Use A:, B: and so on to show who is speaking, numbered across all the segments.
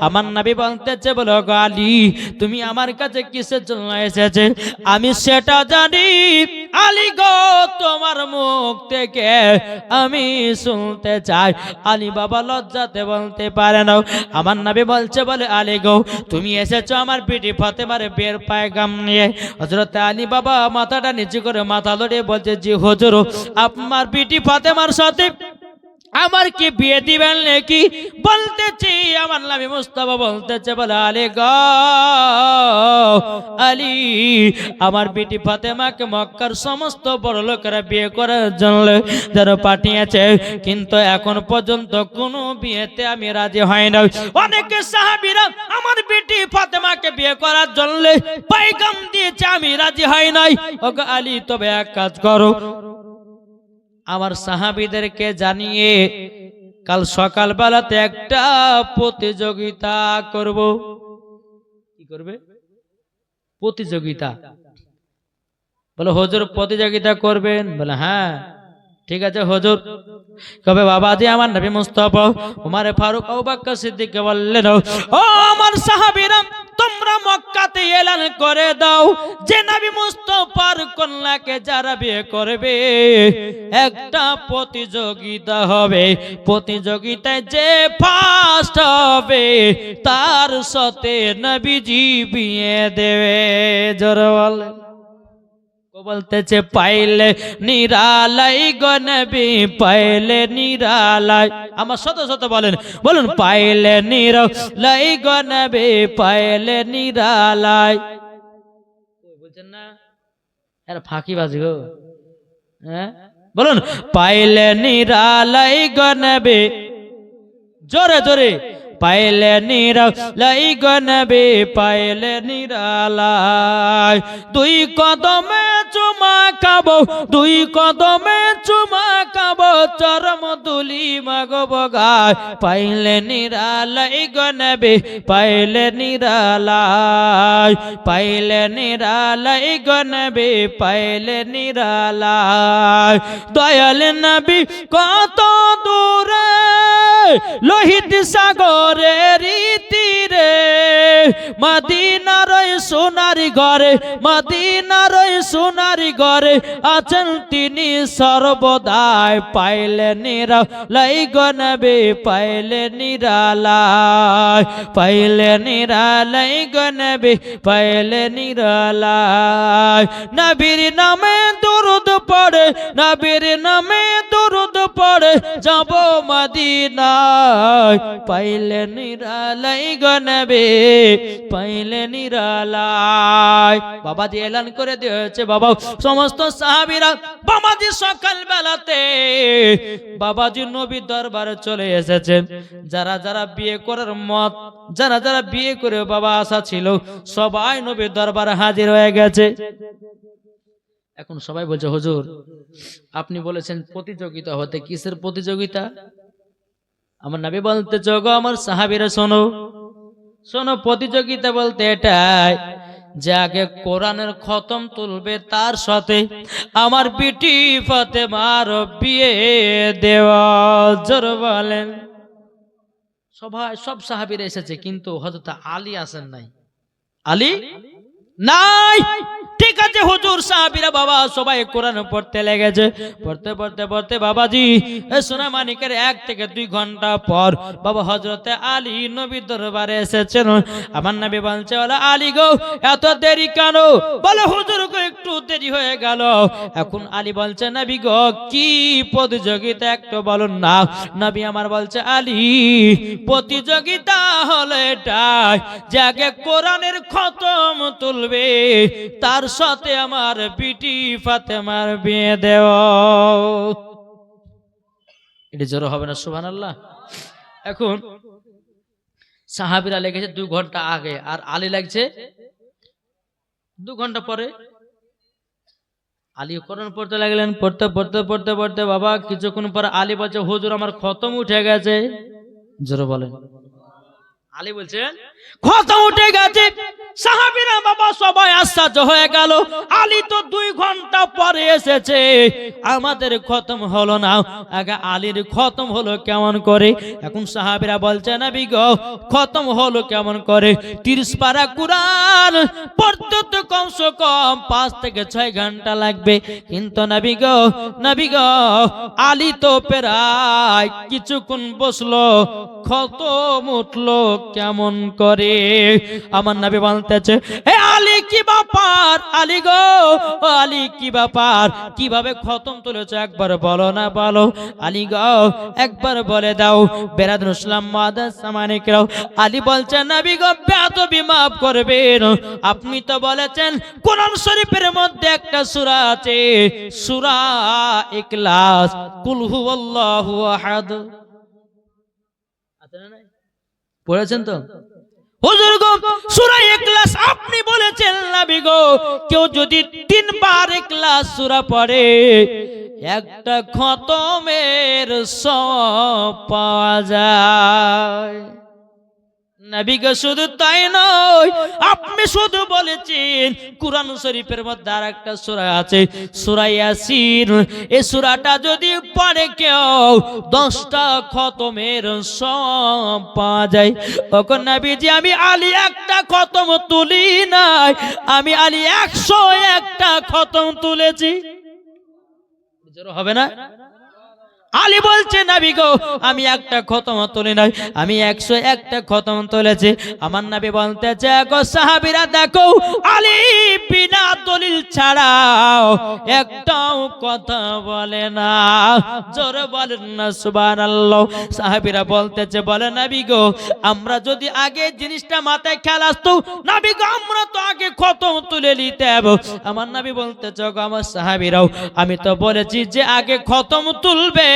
A: আমার নবী বলতেছে বলো গো আলী তুমি আমার কাছে কিসের জন্য এসেছে আমি সেটা জানি আলী গো তোমার মুখ থেকে আমি শুনতে চাই আলী বাবা লজ্জাতে বলতে পারে না আমার নবী বলছে বলে আলী গো তুমি এসেছো আমার বিটি ফাতেমার বিয়ের পায়গাম নিয়ে হযরত আলী বাবা মাথাটা নিচু করে মাথা লড়িয়ে বলছে জি হুজুর আপনার বিটি ফাতেমার সাথে আমার কি বিয়ে দিবেন নাকি বলতেছি আমার নবী মুস্তাফা বলতেছে বলে আলী গো আলী আমার বিটি ফাতেমাকে মক্কার সমস্ত বড় লোকেরা বিয়ে করার জন্য যারা পাঠিয়েছে কিন্তু এখন পর্যন্ত কোনো বিয়েতে আমি রাজি হই না অনেক সাহাবীরা আমার বিটি ফাতেমাকে বিয়ে করার জন্য পয়গাম দিয়েছে আমি রাজি হই নাই ওগো আলী তবে এক কাজ করো আমার সাহাবীদেরকে জানিয়ে কাল সকাল বেলাতে একটা প্রতিযোগিতা করব কি করবে প্রতিযোগিতা বলে হুজুর প্রতিযোগিতা করবেন বলে হ্যাঁ ঠিক আছে হুজুর কবে বাবাজি আমার নবী মুস্তাফা ওমর ফারুক আবু বকর সিদ্দিককে বললেন ও আমার সাহাবীরা তোমরা মক্কাতে এলান করে দাও যে নবী মুস্তাফার কন্যাকে যারা বিয়ে করবে একটা প্রতিযোগিতা হবে প্রতিযোগিতায় যে ফার্স্ট হবে তার সাথে নবীজি বিয়ে দেবে জোরে বলেন বলতেছে পাইলে নিরালাই গো নবী পাইলে নিরালাই আমার শত শত বলেন বলুন পাইলে নিরালাই গো নবী পাইলে নিরালাই বুঝছেন না এর ফাঁকিবাজি গো হ্যাঁ বলুন পাইলে নিরালাই গো নবী জোরে জোরে পাইলে নিরালাই গো নবী পাইলে নিরালাই দুই কদমে চুমা খাবো দুই কদমে চুমা খাবো চরম দুলি মাগব গায় পাইলে নিরালাই গো নবী পাইলে নিরালাই পাইলে নিরালাই গো নবী পাইলে নিরালাই দয়াল নবী কত দূরে লোহিত সাগরের তীরে মদিনার সোনার ঘরে মদিনার সোনার ঘরে আছেন তিনি সর্বদাই পাইলে নিরালাই গো নবী পাইলে নিরালাই পাইলে নিরালাই গো নবী পাইলে নিরালাই নবীর নামে দরুদ পড়ে নবীর নামে দরুদ পড়ে যাব মদিনায় পাইলে নিরালাই গো নবী পাইলে নিরালাই বাবাজি এলান করে দিয়েছে বাবা সমস্ত সাহাবীরা বাবাজি সকাল বেলাতে বাবাজি নবী দরবারে চলে এসেছেন যারা যারা বিয়ে করার মত যারা যারা বিয়ে করে বাবা আশা ছিল সবাই নবী দরবারে হাজির হয়ে গেছে এখন সবাই বলছে হুজুর আপনি বলেছেন প্রতিযোগিতা হতে কিসের প্রতিযোগিতা আমার নবী বলতে গো আমার সাহাবীরা শোনো শোনো প্রতিযোগিতা বলতে এটাই যে আগে কোরআনের খতম তুলবে তার সাথে আমার বিটি ফাতেমার বিয়ে দেওয়া জোরে বলেন সবাই সব সাহাবীরা এসেছে কিন্তু হযরত আলী আসেন নাই আলী নাই ঠিক আছে হুজুর সাহাবীরা বাবা সবাই কোরআন পড়তে লেগেছে পড়তে পড়তে পড়তে বাবাজি সোনা মানিকের 1 থেকে 2 ঘন্টা পর বাবা হযরতে আলী নবী দরবারে এসেছেন আমার নবী বলছে ওলা আলী গো এত দেরি কেন বলে হুজুর গো একটু দেরি হয়ে গেল এখন আলী বলছে নবী গো কি প্রতিযোগিতা একটু বলুন না নবী আমার বলছে আলী প্রতিযোগিতা হলো এটাই যে আগে কোরআনের খতম তুলবে তার সাথে আমার বিটি ফাতেমার বিয়ে দেওয়া এটা জোর হবে না সুবহানাল্লাহ এখন সাহাবীরা লেগেছে 2 ঘন্টা আগে আর আলী লাগছে 2 ঘন্টা পরে আলী কোরআন পড়তে লাগলেন পড়তে পড়তে পড়তে পড়তে বাবা কিছুক্ষণ পর আলী বলছে হুজুর আমার খতম উঠে গেছে জোরে বলেন আলী বলছেন কথা উঠে গেছে। সাহাবীরা বাবা সবাই আশ্চর্য হয়ে গেল, আলী তো 2 ঘন্টা পরে এসেছে, আমাদের খতম হলো না, আগে আলীর খতম হলো কেমন করে? এখন সাহাবীরা বলছে নবী গো খতম হলো কেমন করে? 30 পারা কুরআন পড়তে তো কমসে কম 5 থেকে 6 ঘন্টা লাগবে, কিন্তু নবী গো আলী তো প্রায় কিছুক্ষণ বসলো, খতম উঠলো কেমন করে? আমার নবী বলতেছে এ আলী কি ব্যাপার? আলী গো আলী কি ব্যাপার? কিভাবে খতম তুলেছো একবার বলো না, বলো। আলী গো একবার বলে দাও। বেরাদুল ইসলাম মাদাস সামানিকরাও, আলী বলছেন নবী গো বেয়াদবি মাফ করবেন, আপনি তো বলেছেন কোরআন শরীফের মধ্যে একটা সূরা আছে, সূরা ইখলাস, কুল হুয়াল্লাহু আহাদ, পড়েছেন তো হুজুর গো? সূরা ইখলাস আপনি বলেছেন নবী গো কেউ যদি 3 বার ইখলাস সূরা পড়ে একটা খতমের সওয়াব পাওয়া যায়। নবী গো শুধু তাই নয়, আপনি শুধু বলেছেন কুরআন শরীফের মধ্যে আরেকটা সূরা আছে সূরা ইয়াসিন, এই সূরাটা যদি পড়ে কেউ 10টা খতমের সওয়াব পাওয়া যায়। তখন নবীজি আমি আলী একটা খতম তুলি নাই, আমি আলী 101টা খতম তুলেছি। জোর হবে না? আলী বলছে নবী গো আমি একটা খতম তুলি নাই, আমি 101টা খতম তুলেছি। আমার নবী বলতেছে গো সাহাবীরা দেখো আলী বিনা দলিল ছাড়াও একটাও কথা বলে না, জোরে বলেন না সুবহানাল্লাহ। সাহাবীরা বলতেছে বলে নবী গো আমরা যদি আগে জিনিসটা মাথায় খেয়াল আসতো নবী গো আমরা তো আগে খতম তুলে নিতাম। আমার নবী বলতেছে গো আমার সাহাবীরাও আমি তো বলেছি যে আগে খতম তুলবে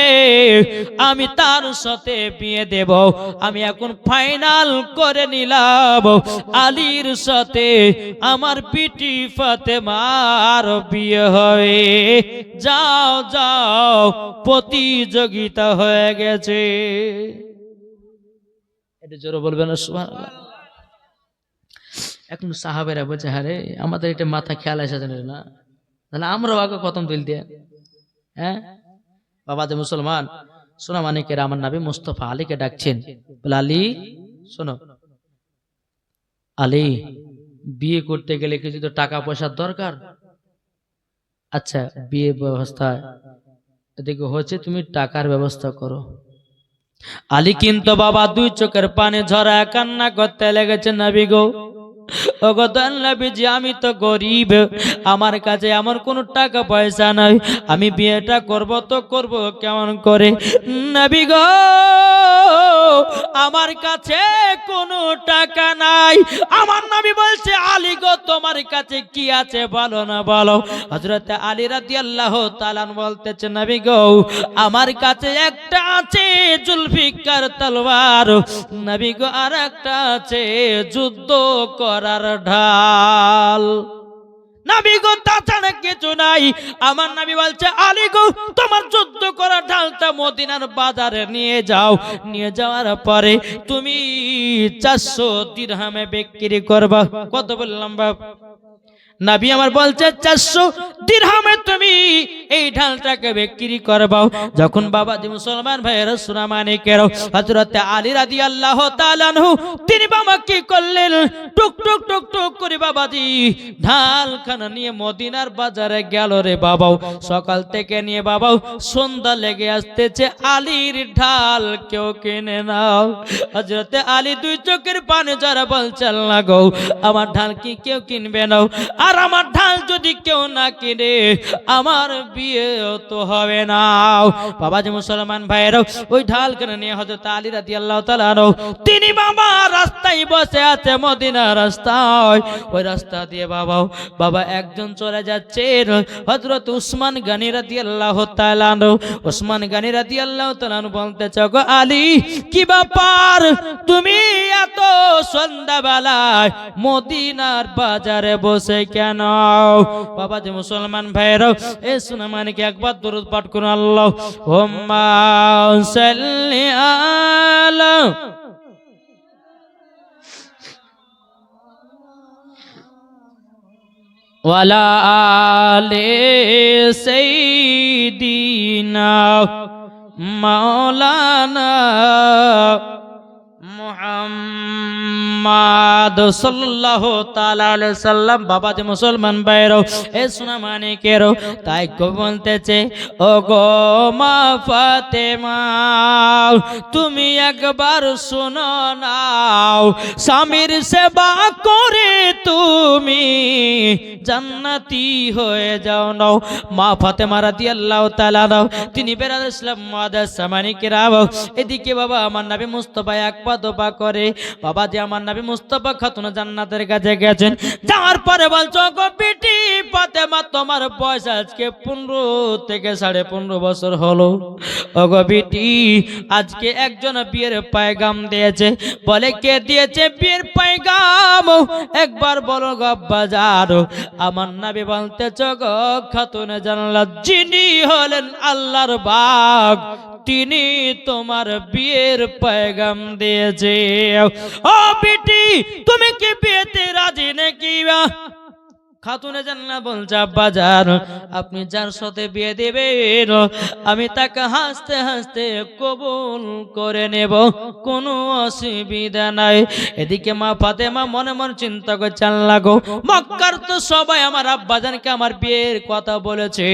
A: আমি তার সাথে বিয়ে দেব, আমি এখন ফাইনাল করে নিলাম আলীর সাথে আমার বিটি ফাতেমার বিয়ে হবে। যাও যাও প্রতিযোগিতা হয়ে গেছে। এটা জোরে বলবেন না সুবহানাল্লাহ। এখন সাহাবেরা বলছে আরে আমাদের এটা মাথা খেয়াল আসে না, তাহলে আমরাও আগে খতম তুলতে। হ্যাঁ বাবা যে মুসলমান শোনা মানিকের আমার নবী মুস্তাফা আলীকে ডাকছেন, বলে আলী শোনো, আলী বিয়ে করতে গেলে কিছু তো টাকা পয়সার দরকার, আচ্ছা বিয়ে ব্যবস্থা এদিকে হচ্ছে তুমি টাকার ব্যবস্থা করো। আলী কিন্তু বাবা 2 চোখের পানি ঝরা কান্না করতে লেগেছে নবী গো ওগো নবীজি আমি তো গরিব, আমার কাছে এমন কোনো টাকা পয়সা নাই, আমি বিয়েটা করব তো করব কেমন করে? নবী গো আমার কাছে কোনো টাকা নাই। আমার নবী বলছে আলী গো তোমার কাছে কি আছে বলো না, বলো। হযরত আলী রাদিয়াল্লাহু তাআলা বলতেছে নবী গো আমার কাছে একটা আছে জুলফিকার তলোয়ার, নবী গো আর একটা আছে যুদ্ধ করার ঢাল, নবী গো তাছাড়া কিছু নাই। আমার নবী বলছে আলী গো তোমার যুদ্ধ করার ঢালটা মদিনার বাজারে নিয়ে যাও, নিয়ে যাওয়ার পরে তুমি 400 দিরহামে বিক্রি করবা। কত বললাম বাপ? নবী আমার বলছে 400 দিরহামে তুমি এই ঢালটাকে বিক্রি করবাও। যখন বাবাজি মুসলমান ভাইয়েরা শোনা মানিকের হযরত আলী রাদিয়াল্লাহু তাআলা আনহু তিনি বাবা কি করলেন, টুক টুক টুক টুক করে বাবাজি ঢালখানা নিয়ে মদিনার বাজারে গেল রে বাবাও। সকাল থেকে নিয়ে বাবাও সন্ধ্যা লেগে আসতেছে, আলীর ঢাল কেউ কিনে নাও। হযরত আলী 2 চোখের পানি যারা বলছে আল্লাহ গো আমার ঢাল কি কেউ কিনবে না, আর আমার ঢাল যদি কেউ না কিনে আমার বিয়ে তো হবে না। বাবাজি মুসলমান ভাইয়েরা ওই ঢাল কেন নিয়ে হযরত আলী রাদিয়াল্লাহু তাআলা তিনি বাবা রাস্তায় বসে আছে, মদিনা রাস্তায়, ওই রাস্তা দিয়ে বাবা একজন চলে যাচ্ছেন হযরত উসমান গনি রাদিয়াল্লাহু তাআলা। উসমান গনি রাদিয়াল্লাহু তাআলা বলতেছে গো আলী কি ব্যাপার তুমি এত সন্ধ্যাবেলায় মদিনার বাজারে বসে কেন? বাবা যে মুসলমান ভাইরা এ শোনা মানে কি একবার দরুদ পাঠ করুন, আল্লাহুম্মা সাল্লি আলা ওয়ালা আলে সাইয়্যিদিনা মাওলানা মুহাম্মদ সাল্লাল্লাহু তাআলা আলাইহি সাল্লাম। বাবা যে মুসলমান ভাইরো, এ সোনা মানিকেরো, তাই কবি বলতেছে, ও গো মা ফাতেমা তুমি একবার শোনো নাও, স্বামীর সেবা করে তুমি জান্নাতি হয়ে যাও নাও। মা ফাতেমা রাদিয়াল্লাহু তাআলা নাও, তিনি বেরাদ ইসলাম মুআদ্দাস মানিকেরাও, এদিকে বাবা আমার নবী মুস্তাফা এক পা দোপা করে বাবা যে আমার নবী মুস্তাফা খাতুন জান্নাতের কাছে গেছেন। যাওয়ার পরে বলছো, গো বেটি ফাতেমা তোমার বয়স আজকে 15 থেকে 15.5 বছর হলো। ও গো বেটি আজকে একজন বিয়ের পয়গাম দিয়েছে। বলে কে দিয়েছে বিয়ের পয়গাম? একবার বলো গো আব্বাজান। আমার নবী বলতেছো, গো খাতুন জান্নাত যিনি হলেন আল্লাহর বাগ, তিনি তোমার বিয়ের পয়গাম দিয়েছে। ও বেটি তুমি কি বিয়েতে রাজি নাকি? খাতুনে জান্নাত বলছে, আব্বাজান আপনি যার সাথে বিয়ে দেবেন আমি তাকে হাসতে হাসতে কবুল করে নেব, কোনো অসুবিধা নাই। এদিকে মা ফাতেমা মনে মনে চিন্তা করছে, আল্লাহ গো মক্কার তো সবাই আমার আব্বাজানকে আমার বিয়ের কথা বলেছে,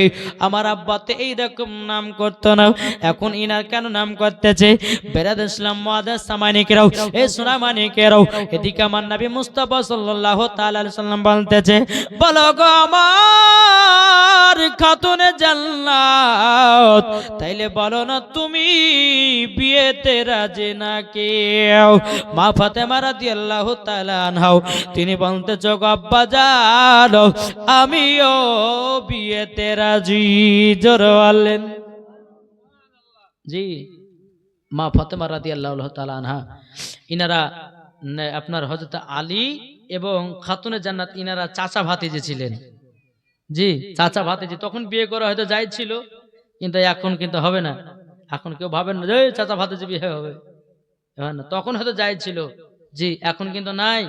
A: আমার আব্বা তো এইরকম নাম করতো না, এখন ইনার কেন নাম করতেছে? বেরাদ ইসলাম মুআদ্দাস মানিকেরাও, এ সোনা মানিকেরাও, এদিকে আমার নবী মুস্তাফা সাল্লাল্লাহু তাআলা আলাইহি সাল্লাম বলতেছে, বলো গো আমার খাতুনে জান্নাত তাইলে বলো না তুমি বিয়েতে রাজি নাকি? মা ফাতেমা রাদিয়াল্লাহু তাআলা আনহা তিনি বলতেছে, গো আব্বাজান আমিও বিয়েতে রাজি। জোরে বলেন জি। মা ফাতেমা রাদিয়াল্লাহু তাআলা আনহা ইনারা আপনার হযরত আলী এবং খাতুনে জান্নাত ইনারা চাচা ভাতিজি ছিলেন। জি চাচা ভাতিজি। তখন বিয়ে করা হয়তো যাই ছিল, কিন্তু এখন কিন্তু হবে না। এখন কেউ ভাবেন না যে চাচা ভাতিজি বিয়ে হবে, না, তখন হয়তো যাই ছিল। জি এখন কিন্তু নাই,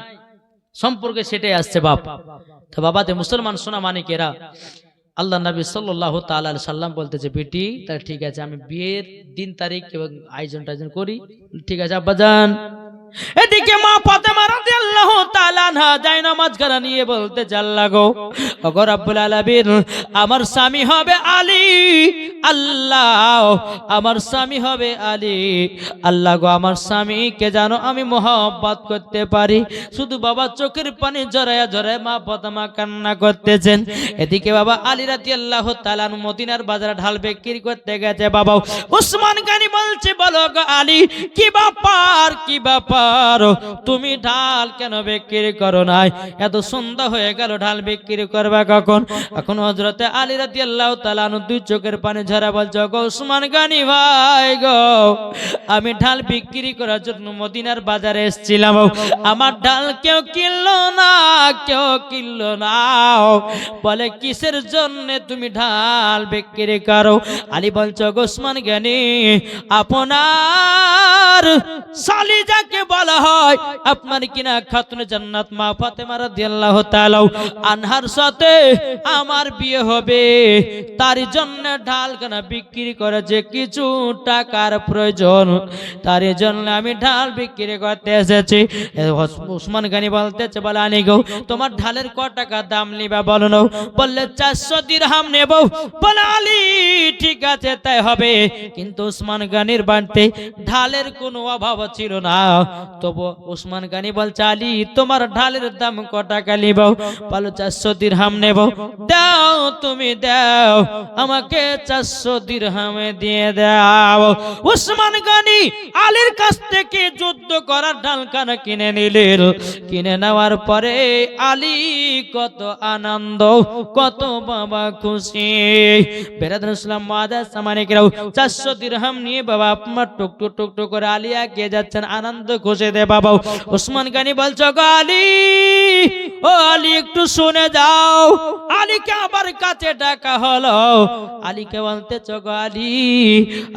A: সম্পর্কে সেটাই আসছে বাপ। তো বাবা যে মুসলমান সোনা মানিকেরা, আল্লাহ নবী সাল্লাল্লাহু তাআলা আলাইহি সাল্লাম বলতেছে, বেটি তাহলে ঠিক আছে আমি বিয়ের দিন তারিখ এবং আয়োজন করি। ঠিক আছে আব্বাজান। এদিকে মা ফাতেমা রাদিয়াল্লাহু তাআলা আনহা জায়নামাজ গানা নিয়ে বলতে, আল্লাহ গো ওগো রব্বুল আলামিন আমার স্বামী হবে আলী, আল্লাহ আমার স্বামী হবে আলী, আল্লাহ গো আমার স্বামীকে জানো আমি মহব্বত করতে পারি। শুধু বাবা চোখের পানি জড়ায়া জড়ায় মা ফাতেমা কান্না করতেছেন। এদিকে বাবা আলী রাদিয়াল্লাহু তাআলা মদিনার বাজারে ঢাল বিক্রি করতে গেছে। বাবা উসমান গনি বলছে, বলো গো আলী কি ব্যাপার কি ব্যাপার, তুমি ঢাল কেন বিক্রি করো নাই? এত সন্ধ্যা হয়ে গেল, ঢাল বিক্রি করবা কখন? এখন হযরতে আলী রাদিয়াল্লাহু তাআলা দুই চোখের পানি ঝরা বলছে, গো উসমান গনি ভাই গো আমি ঢাল বিক্রি করার জন্য মদিনার বাজারে এসেছিলাম, আমার ঢাল কেউ কিনলো না, কেউ কিনলো না। বলে কিসের জন্য তুমি ঢাল বিক্রি করো? আলী বলছে, গো উসমান গনি আপনার শালি যাকে বলা হয় আপনার কিনা খাতুনে জান্নাত মা ফাতেমা রাদিয়াল্লাহু তাআলা আনহার সাথে আমার বিয়ে হবে, তার জন্য ঢাল কেনা বিক্রি করে যে কিছু টাকার প্রয়োজন, তার জন্য আমি ঢাল বিক্রি করতে এসেছি। উসমান গনি বলতেছে, বলে আলী গো তোমার ঢালের ক টাকা দাম নিবা বলো না? বললে 400 দিরহাম নেব। বলে আলী ঠিক আছে তাই হবে, কিন্তু উসমান গনির বাড়িতে ঢালের কোনো অভাব ছিল না। তবু উসমান গনি বলছে, আলী তোমার ঢালের দাম ক টাকা নিব? বলো 400 দিরহাম নেব। দাও তুমি দাও, আমাকে 400 দিরহামে দিয়ে দাও। উসমান গনি আলীর কাছ থেকে যুদ্ধ করার ঢালখানা কিনে নিলেন। কিনে নেওয়ার পরে আলী কত আনন্দ, কত বাবা খুশি। বেরাদুল ইসলাম মুআদ্দাস মানিকেরাও 400 দিরহাম নিয়ে বাবা আপনার টুকটুক টুকটুক করে আলী এগিয়ে যাচ্ছেন, আনন্দ খুশি দে বাবা। উসমান গনি বলছো, গো আলী ও আলী একটু শুনে যাও। আলীকে আবার কাছে ডাকা হলো। আলীকে বলতে চগো আলী,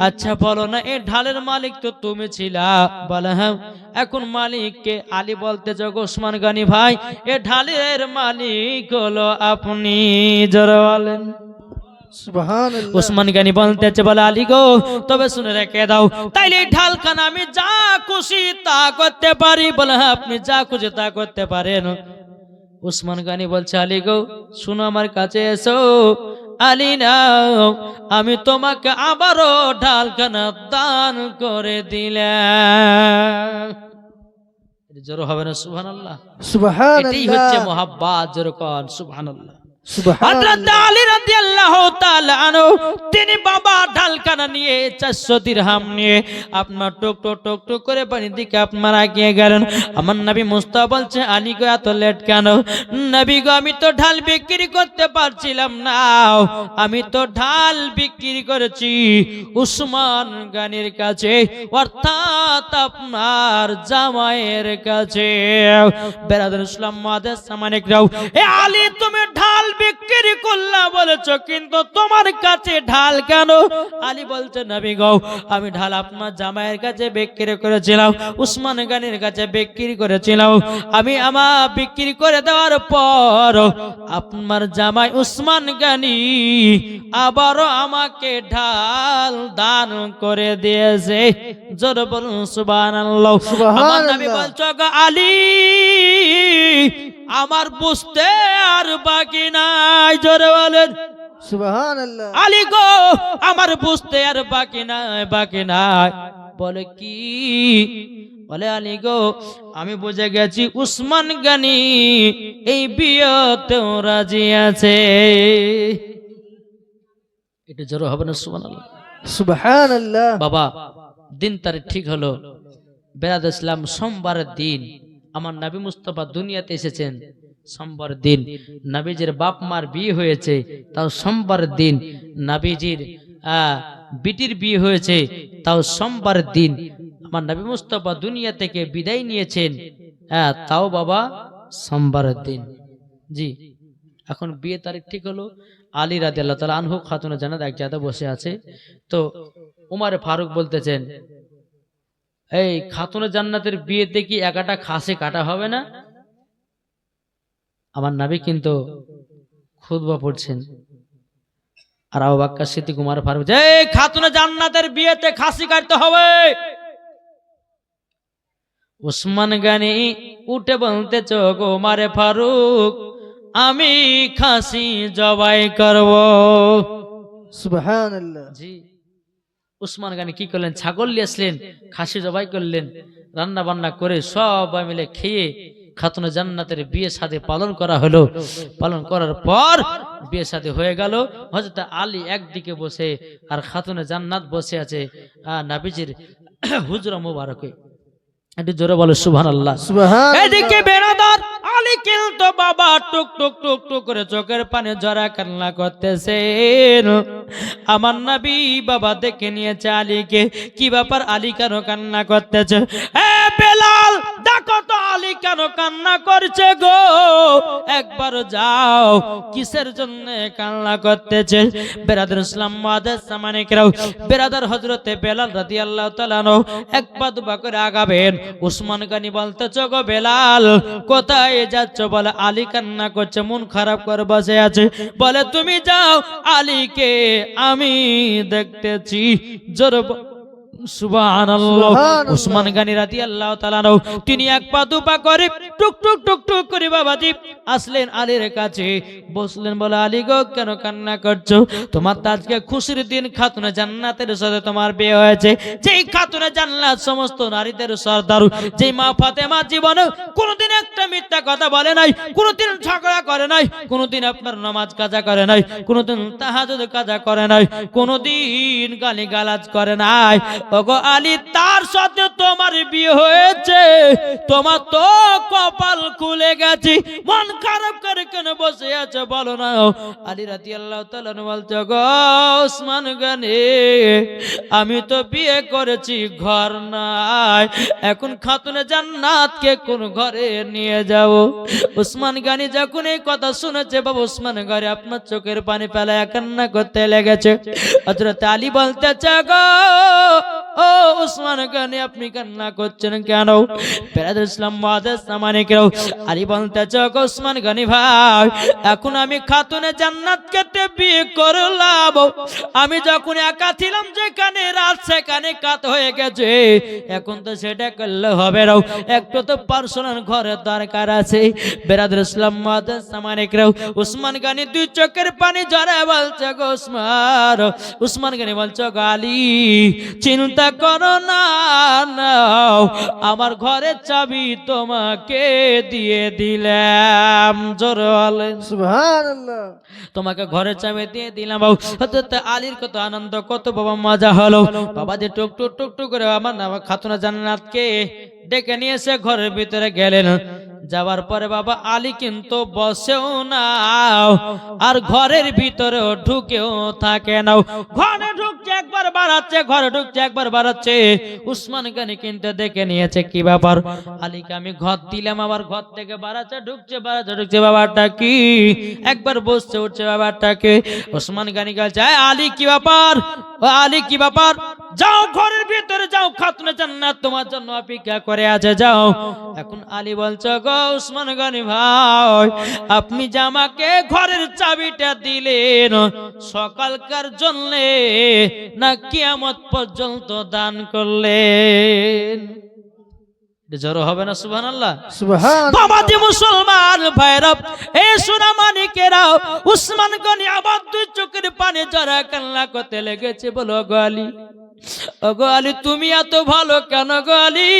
A: আচ্ছা বলো না, এই ঢালের মালিক তো তুমি ছিলা। বলে হ্যাঁ। এখন মালিককে? আলী বলতে চগো ওসমান গনি ভাই, এ ঢালের মালিক হলো আপনি। জোরে বলেন
B: সুবহানাল্লাহ।
A: ওসমান গনি বলতেছে, বলে আলী গো, তবে শুনে রেখে দাও, তাইলে ঢালখানা আমি যা খুশি তা করতে পারি। বলে হ্যাঁ, আপনি যা খুশি তা করতে পারেন। ওসমান গনি বলছে, আলী গো শুনো, আমার কাছে এসো। আলী নাও, আমি তোমাকে আবারও ঢালখানা দান করে দিলাম। জোর হবে না সুবহানাল্লাহ? এটাই হচ্ছে
B: সুবহানাল্লাহ।
A: মোহাব্বত। জোর কর সুবহানাল্লাহ।
B: সুবহানাল্লাহ।
A: হযরত আলী রাদিয়াল্লাহু তাআলা আনহু তিনি বাবা ঢালখানা নিয়ে 400 দিরহাম নিয়ে আপনার টুক টুক টুক টুক করে পানি দিকে আপনার এগিয়ে গেলেন। আমার নবী মুস্তাফা বলছে, আলী গো এত লেট কেন? নবী গো, আমি তো ঢাল বিক্রি করতে পারছিলাম না, আমি তো ঢাল বিক্রি করেছি উসমান গনির কাছে, অর্থাৎ আপনার জামাইয়ের কাছে। বেরাদর ইসলাম মাদের সামানিকরাও, এ আলী তুমি ঢাল বিক্রি করলা বলেছো, কিন্তু তোমার কাছে ঢাল কেন? আলী বলছে, নবী গো, আমি ঢাল আপনার জামাইয়ের কাছে বিক্রি করেছিলাম, উসমান গনির কাছে বিক্রি করেছিলাম। আমি আমার বিক্রি করে দেওয়ার পর আপনার জামাই উসমান গনি আবারও আমাকে ঢাল দান করে দিয়েছে। জোরে বলুন সুবহানাল্লাহ। আমার নবী বলছো গো আলী, আমার বুঝতে আর বাকি নাই। জোরে বলেন
B: সুবহানাল্লাহ।
A: আলী গো, আমার বুঝতে আর বাকি নাই, বাকি নাই। বলে কি? বলে আলী গো, আমি বুঝে গেছি উসমান গনি এই বিয়েতেও রাজি আছে। এটা জোরে হবে না সুবহানাল্লাহ?
B: সুবহানাল্লাহ।
A: বাবা দিন তারিখ ঠিক হলো, বেরাদ ইসলাম সোমবারের দিন আমার নবী মুস্তাফা দুনিয়াতে এসেছেন। সোমবার দিন নবীজির বাপ মার বিয়ে হয়েছে, তাও সোমবার দিন নবীজির বিটির বিয়ে হয়েছে, তাও সোমবার দিন আমার নবী মুস্তাফা দুনিয়া থেকে বিদায় নিয়েছেন, তাও বাবা সোমবারের দিন। জি, এখন বিয়ে তারিখ ঠিক হলো। আলী রাদিয়াল্লাহু তাআলা আনহু খাতুনে জান্নাত এক জায়গায় বসে আছে। তো উমর ফারুক বলতেছেন, এই খাতুনে জান্নাতের বিয়েতে কি একাটা খাসি কাটা হবে না? আমার নবী কিন্তু খুতবা পড়ছেন, আর আবু বকর সিদ্দিক উমর ফারুক, যে খাতুনে জান্নাতের বিয়েতে খাসি কাটতে হবে। উসমান গনি উঠে বলতেছো, গো উমর ফারুক, আমি খাসি জবাই করব।
B: সুবহানাল্লাহ।
A: জি, উসমান গনি কি করলেন? ছাগল নিয়ে আসলেন, খাসি জবাই করলেন, রান্না বান্না করে সবাই মিলে খেয়ে খাতুনে জান্নাতের বিয়ে শাদী পালন করা হলো। পালন করার পর বিয়ে শাদী হয়ে গেল। হযরত আলী একদিকে বসে আর খাতুনে জান্নাত বসে আছে নবীজির হুজরা মুবারকে। একটু জোরে বলো সুবহানাল্লাহ।
B: সুবহানাল্লাহ।
A: এদিকে বেরাদার আলী কিন্তু বাবা টুক টুক টুক টুক করে চোখের পানি ঝরা কান্না করতেছেন। আমার নবী বাবা দেখে নিয়েছে আলীকে। কি ব্যাপার, আলী কেন কান্না করতেছে? এ বেলাল, দেখো তো আলী কেন কান্না করছে গো, একবার যাও, কিসের জন্য কান্না করতেছে? বেরাদার ইসলাম মাদের সামানিকরাও, বেরাদার হযরতে বেলাল রাদিয়াল্লাহু তাআলা আনহু এক পা দুপা করে আগাবেন। উসমান গনি বলতেছে, গো বেলাল কোথায় যাচ্ছ? বলে আলী কান্না করছে, মন খারাপ করে বসে আছে। বলে তুমি যাও, আলীকে আমি দেখতেছি। জোরে সুবহানাল্লাহ। উসমান গনি রাদিয়াল্লাহু তাআলা আনহু তিনি এক পা দুপা করে টুক টুক টুক টুক করে বাবাজি আসলেন আলীর কাছে, বসলেন। বলে আলী গো, কেন কান্না করছো? তোমার তো আজকে খুশির দিন, খাতুনে জান্নাতের সাথে তোমার বিয়ে হয়েছে। যেই খাতুনে জান্নাত সমস্ত নারীদের সরদার, যেই মা ফাতেমা জীবনে কোনোদিন একটা মিথ্যা কথা বলে নাই, কোনোদিন ঝগড়া করে নাই, কোনোদিন আপনার নামাজ কাজা করে নাই, কোনোদিন তাহাজ্জুদ কাজা করে নাই, কোনোদিন গালিগালাজ করে নাই। ওগো আলী তার সাথে তোমার বিয়ে হয়েছে, তোমার তো কপাল খুলে গেছে, মন খারাপ করে কেন বসে আছে বলো না। আলী রাদিয়াল্লাহু তাআলা বলছে গো ওসমান গনি আমি তো বিয়ে করেছি, ঘর নাই, এখন খাতুনে জান্নাতকে কোন ঘরে নিয়ে যাব। ওসমান গনি যখন এই কথা শুনেছে বাবা ওসমান গনি আপনার চোখের পানি ফেলায় কান্না করতে লেগেছে। হযরত আলী বলতেছে গো ও ওসমান গনি আপনি কান্না করছেন কেন? বেরাদর ইসলাম মুআজ্জাজ সামানিকেও আলী বলতেছে গো ওসমান গনি ভাই এখন আমি খাতুনে জান্নাতকে বিয়ে করলাম, আমি যখন একা ছিলাম যেখানে রাত সেখানে কাত হয়ে গেছে, এখন তো সেটা করলে হবে না, একটু তো পার্সোনাল ঘরের দরকার আছে। বেরাদর ইসলাম মুআজ্জাজ সামানিকেও ওসমান গনি দুই চোখের পানি ঝরে বলছে গো ওসমান গনি বলছে গো আলী চিন্তা করো না, নাও আমার ঘরের চাবি তোমাকে দিয়ে দিলাম। জোরে বলেন
B: সুবহানাল্লাহ।
A: তোমাকে ঘরের চাবি দিয়ে দিলাম। হযরত আলীর কত আনন্দ, কত বাবা মজা হলো। বাবা যে টুক টুক টুক টুক করে আমার খাতুনা জান্নাতকে ডেকে নিয়ে এসে ঘরের ভিতরে গেলেন। যাওয়ার পরে বাবা আলী কিন্তু বসেও না আর ঘরের ভিতরেও ঢুকেও থাকে না, ঘরে ঢুকছে একবার বাড়াচ্ছে, ঘরে ঢুকছে একবার বাড়াচ্ছে। উসমান গনি কিন্তু দেখে নিয়েছে কি ব্যাপার, আলীকে আমি ঘর দিলাম আবার ঘর থেকে বাড়াচ্ছে ঢুকছে বাড়াচ্ছে ঢুকছে, ব্যাপারটা কি? একবার বসছে উঠছে, ব্যাপারটা কি? উসমান গনি বলছে আলী কি ব্যাপার, ও আলী কি ব্যাপার, যাও ঘরের ভিতরে যাও, খাতুনে জান্নাত তোমার জন্য অপেক্ষা করে আছে, যাও। এখন আলী বলছে গো উসমান গনি ভাই আপনি যে আমাকে ঘরের চাবিটা দিলেন সকালকার জন্য না কিয়ামত পর্যন্ত দান করলেন? জোর হবে না সুবহানাল্লাহ?
B: সুবহানাল্লাহ।
A: বাবাজি মুসলমান ভাইরা এই সোনা মানিকেরা উসমান গনি আবার দুই চোখের পানি ঝরা কান্না করতে লেগেছে। বলো গো আলী, ও গো আলী তুমি এত ভালো কেন গো আলী?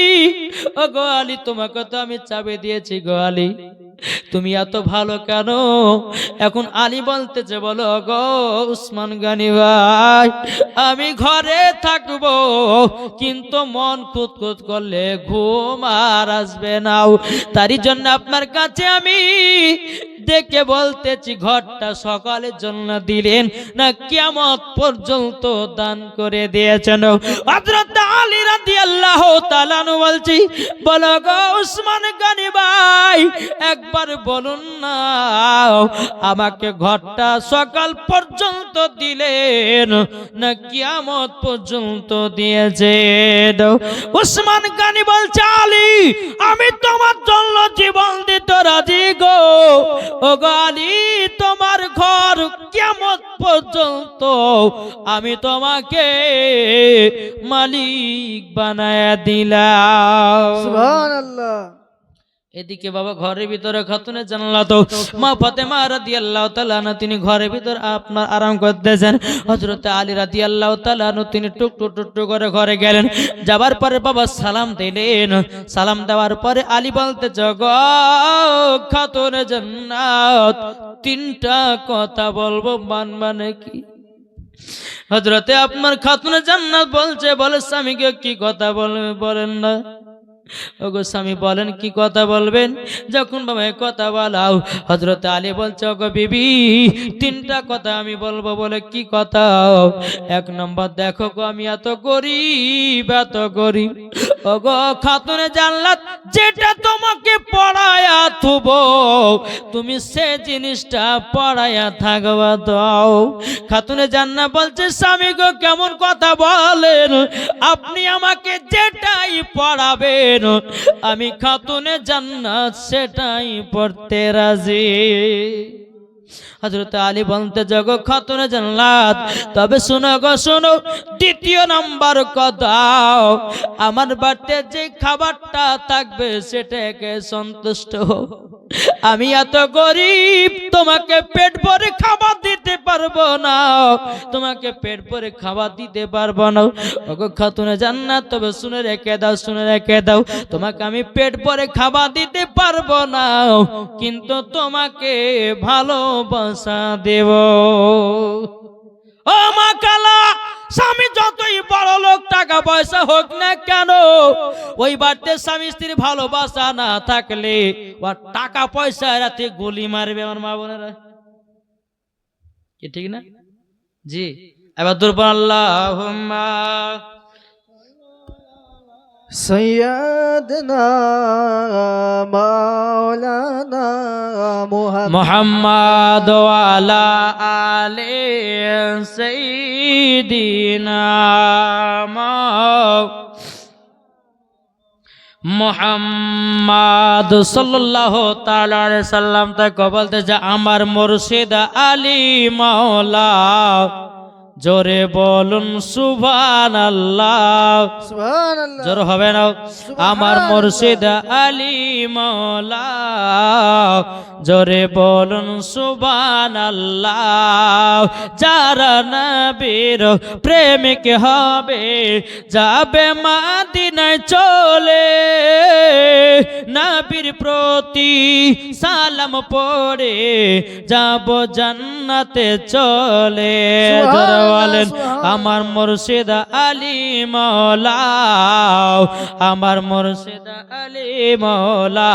A: ও গো আলী তোমাকে তো আমি চাবি দিয়েছি গো আলী, তুমি এত ভালো কেন? এখন আলী বলতেছে বলো গো উসমান গনি ভাই আমি ঘরে থাকবো কিন্তু মন খুঁতখুত করলে ঘুম আর আসবে না, তারই জন্য আপনার কাছে আমি ডেকে বলতেছি ঘরটা সকালের জন্য দিলেন না কিয়ামত পর্যন্ত দান করে দিয়েছেন। হযরত আলী রাদিয়াল্লাহু তাআলা আনহু বলছি বলো গো উসমান গনি ভাই একবার বলুন না আমাকে ঘরটা সকাল পর্যন্ত দিলেন না কিয়ামত পর্যন্ত দিয়েছেন? উসমান গনি বলছে আলী আমি তোমার জন্য জীবন দিতে রাজি গো, ও গো আলী তোমার ঘর কিয়ামত পর্যন্ত আমি তোমাকে মালিক বানায়া দিলাম।
B: সুবহানাল্লাহ।
A: এদিকে বাবা ঘরের ভিতরে খাতুনে জান্নাত মা ফাতেমা রাদিয়াল্লাহু তাআলা আনহা তিনি ঘরের ভিতর আপনার আরাম করতেছেন। হযরত আলী রাদিয়াল্লাহু তাআলা আনহু তিনি টুক টুক টুক টুক করে ঘরে গেলেন। যাবার পরে বাবা সালাম দিলেন, সালাম দেওয়ার পরে আলী বলতে গো খাতুনে জান্নাত তিনটা কথা বলবো মানবা নাকি? হযরতে আপনার খাতুনে জান্নাত বলছে বলে স্বামীকে কি কথা বলবে বলেন না? ওগো স্বামী বলেন কি কথা বলবেন? যখন বাবা কথা বলাও হযরত আলী বলছে ওগো বিবি তিনটা কথা আমি বলবো। বলে কি কথা? এক নম্বর দেখো গো আমি এত গরিব ওগো খাতুনে জান্নাত যেটা তোমাকে পড়ায়া থুবো তুমি সে জিনিসটা পড়ায়া থাকবা দাও। খাতুনে জান্নাত বলছে স্বামী গো কেমন কথা বলেন, আপনি আমাকে যেটাই পড়াবেন আমি খাতুনে জান্নাত সেটাই পড়তে রাজি। হযরত আলী বলতে জগো খাতুনে জান্নাত তবে শুনো গো শুনো দ্বিতীয় নাম্বার কথা আমার বাড়িতে যে খাবারটা থাকবে সেটাকে সন্তুষ্ট হও। আমি এত গরিব তোমাকে পেট ভরে খাবার দিতে পারবো না, তোমাকে পেট ভরে খাবার দিতে পারবো না। ওগো খাতুনে জান্নাত তবে শুনে রেখে দাও তোমাকে আমি পেট ভরে খাবার দিতে পারবো না কিন্তু তোমাকে ভালোবাসা দেব। ও মা কালা স্বামী যতই বড় লোক টাকা পয়সা হোক না কেন, ওই বাড়িতে স্বামী স্ত্রীর ভালোবাসা না থাকলে ও টাকা পয়সা রাতে গুলি মারবে। আমার মা বোনেরা কি ঠিক না? জি, এবার দুর্বল আল্লাহুম্মা
B: سيدنا مولانا محمد
A: মুহাম্মাদ ওয়া আলা আলি সাইয়্যিদিনা মুহাম্মাদ সাল্লাল্লাহু তাআলা আলাইহি সাল্লাম তাকে বলতে যে আমার মুর্শিদ আলী মাওলা, জোরে বলুন সুবহানাল্লাহ।
B: سبحان الله
A: জোর হবে না? আমার মুর্শিদ আলী মাওলা, জোরে বলুন সুবহানাল্লাহ। যারা নবীর প্রেমিক হবে যাবে মদিনায় চলে, নবীর প্রতি সালাম পড়ে যাব জান্নাতে চলে। যারা বলেন আমার মুর্শিদ আলী মাওলা, আমার মুর্শিদ আলী মাওলা,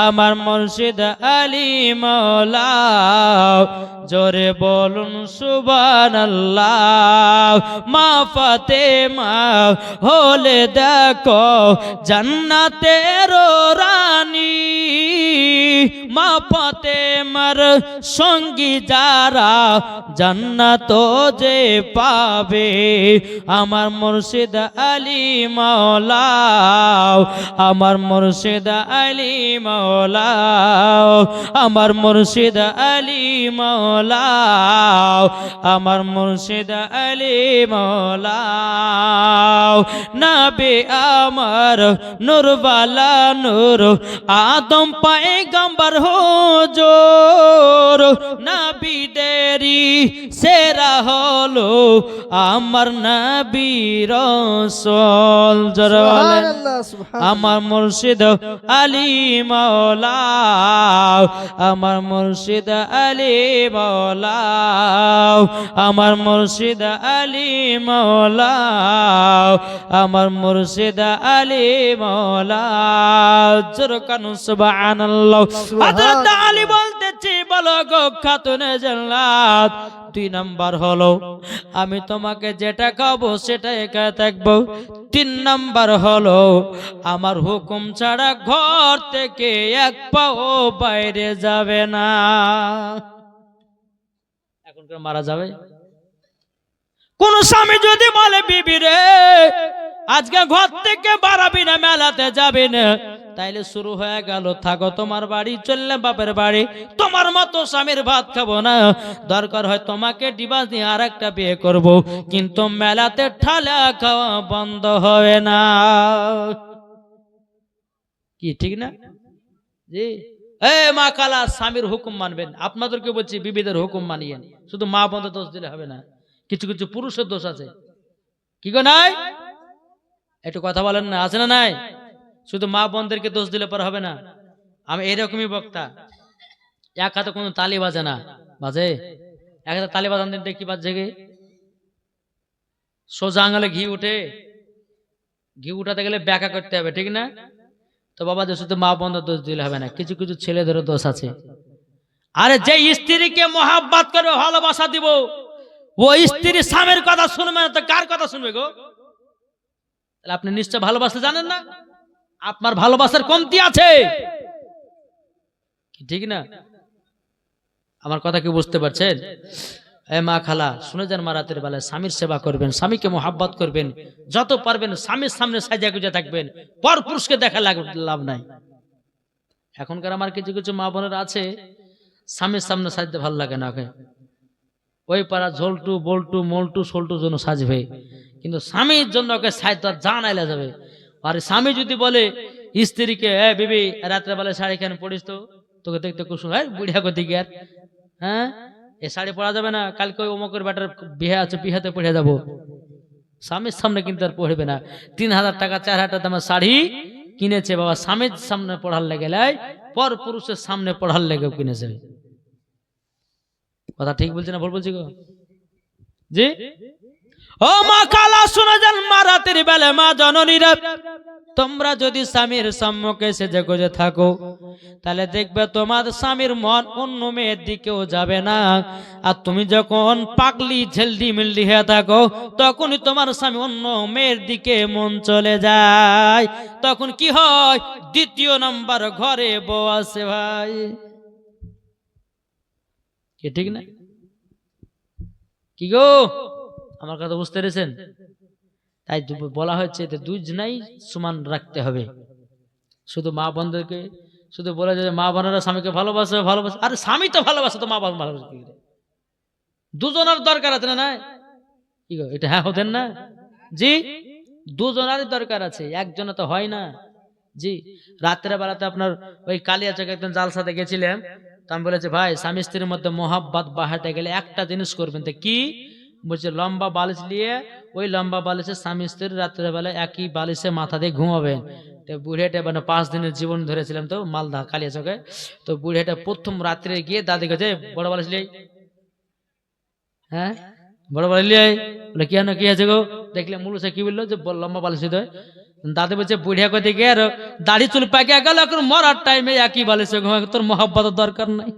A: আমার মুর্শিদ আলী মাওলা, জোরে বলুন সুবহানাল্লাহ। মা ফাতেমা হলে দেখো জান্নাতের রানী, মা ফাতেমার সঙ্গী যারা জান্নাত যে পাবে। আমার মুর্শিদ আলী মাওলা, আমার মুর্শিদ আলী মাওলা, আমার মুর্শিদ আলী মাওলা, আমার মুর্শিদ আলী মাওলা। নবী আমার নূরবালা নূর, আদম পয়গম্বর হুজুর, নবীদেরই সেরা হলো আমার নবী রাসূল। যারা
B: سبحان
A: বলেন
B: الله سبحان
A: আমার মুর্শিদ আলী মাওলা, আমার মুর্শিদ আলী মাওলা, আমার মুর্শিদ আলী মাওলা, আমার মুর্শিদ আলী মাওলা। জোরে কানু সুবহানাল্লাহ। হযরত আলী বলতেছি বলো গো খাতুনে জান্নাত, 2 নাম্বার হলো আমি তোমাকে যেটা খাবো সেটা একা থাকবো। 3 নাম্বার হলো আমার হুকুম ছাড়া ঘর থেকে এক পাও বাইরে যাবে না। এখনকার মারা যাবে? কোন স্বামী যদি বলে বিবি রে আজকে ঘর থেকে বাড়াবি না, মেলাতে যাবি না, তাইলে শুরু হয়ে গেল থাকো তোমার বাড়ি, চললে বাপের বাড়ি, তোমার মতো স্বামীর ভাত খাবো না, দরকার হয় তোমাকে ডিভোর্স দিয়ে আর একটা বিয়ে করব, কিন্তু মেলাতে ঠালা খাওয়া বন্ধ হবে না। কি ঠিক না? জি, মা খালা স্বামীর হুকুম মানবেন। আপনাদেরকে বলছি বিবিদের হুকুম মানিয়েন, শুধু মা বন্ধ দোষ দিলে হবে না, কিছু কিছু পুরুষের দোষ আছে। কি গো নাই? একটু কথা বলেন না, আছে না নাই? শুধু মা বোনদেরকে দোষ দিলে পর হবে না। আমি এরকমই বক্তা। এক হাতে কোনো তালি বাজে না, বাজে এক হাতে তালি বাজান দিন দেখি বাজছে কি? সোজা আঙুলে ঘি উঠে, ঘি উঠাতে গেলে ব্যাখ্যা করতে হবে, ঠিক না? তো বাবা যে শুধু মা বোনদের দোষ দিলে হবে না, কিছু কিছু ছেলেদেরও দোষ আছে। আরে যে স্ত্রীকে মহাব্বত করবে, ভালোবাসা দিব, ও স্ত্রী স্বামীর কথা শুনবে না তো কার কথা শুনবে গো? তাহলে আপনি নিশ্চয় ভালোবাসতে জানেন না, আপনার ভালোবাসার কমতি আছে, ঠিক না? আমার কথা কি বুঝতে পারছেন? মা খালা শুনে যান, মা রাতের বেলায় স্বামীর সেবা করবেন, স্বামীকে মহাব্বত করবেন, যত পারবেন স্বামীর সামনে সাজা গুজা থাকবেন, পর পুরুষকে দেখা লাভ নাই। এখনকার আমার কিছু কিছু মা বোনেরা আছে স্বামীর সামনে সাজতে ভালো লাগে না, ওকে ওই পাড়া ঝোলটু বল্টু মল্টু সোল্টু জন্য সাজবে, কিন্তু স্বামীর জন্য ওকে সাজতে জান আইলা যাবে। আর স্বামী যদি বলে স্ত্রীকে বিবি রাত্রে বেলায় শাড়ি কেন পড়িস, তো তোকে দেখতে খুব সুন্দর, বুড়িয়া গতি আর হ্যাঁ এ শাড়ি পরা যাবে না, কালকে ওই অমুকের বেটার বিয়ে আছে, বিহাতে পড়ে যাবো। স্বামীর সামনে কিন্তু আর পড়বে না। 3000 টাকা 4000 টাকা দামের শাড়ি কিনেছে বাবা, স্বামীর সামনে পড়ার লেগে, পর পুরুষের সামনে পড়ার লেগে কিনেছে। কথা ঠিক বলছি না ভুল বলছি গো? জি ও মা কালা শুনে যান, মা রাতের বেলা মা জননীরা, তোমরা যদি স্বামীর সম্মুখে সেজে গুজে থাকো তাহলে দেখবে তোমার স্বামীর মন অন্য মেয়ের দিকেও যাবে না। আর তুমি যখন পাগলি ঝেলডি মিলডি হয়ে থাকো তখনই তোমার স্বামী অন্য মেয়ের দিকে মন চলে যায়। তখন কি হয়, দ্বিতীয় নাম্বার ঘরে বউ আছে ভাই, কি ঠিক না? কি গো আমার কথা বুঝতে পেরেছেন? তাই বলা হচ্ছে যে দুজনাই সমান রাখতে হবে। শুধু মা বোনদেরকে শুধু বলে যে মা বোনেরা স্বামীকে ভালোবাসে ভালোবাসে, আরে স্বামী তো ভালোবাসে তো মা বোন ভালোবাসে কি করে? দুজনের দরকার আছে না? নাই কি গো, এটা হ্যাঁ হতেন না? জি দুজনেরই দরকার আছে, একজনে তো হয় না। জি রাত্রে বেলাতে আপনার ওই কালিয়াচকে একজন জালসাতে গেছিলাম, তো আমি বলেছি ভাই স্বামী স্ত্রীর মধ্যে মহাব্বত বাড়াতে গেলে একটা জিনিস করবেন। তো কি বলছে, লম্বা বালিশ নিয়ে ওই লম্বা বালিশে স্বামী স্ত্রী রাত্রেবেলা একই বালিশে মাথা দিয়ে ঘুমাবেন। তো বুড়েটা মানে 5 দিনের জীবন ধরেছিলাম তো মালদা কালিয়াচকে, তো বুড়েটা প্রথম রাত্রে গিয়ে দাদি কাছে বড় বালিশ লিয়ে, হ্যাঁ বড় বালিশ লিয়ে বলে কি কি আছে গো, দেখলে মুলুসে কি বললো যে লম্বা বালিশ দিতে হয়। দাদি বলছে বুড়িয়া কোথা থেকে আর দাড়ি চুল পাকে গেল, এখন মরার টাইমে একই বালিশে ঘুমায়, তোর মহাব্বতের দরকার নাই।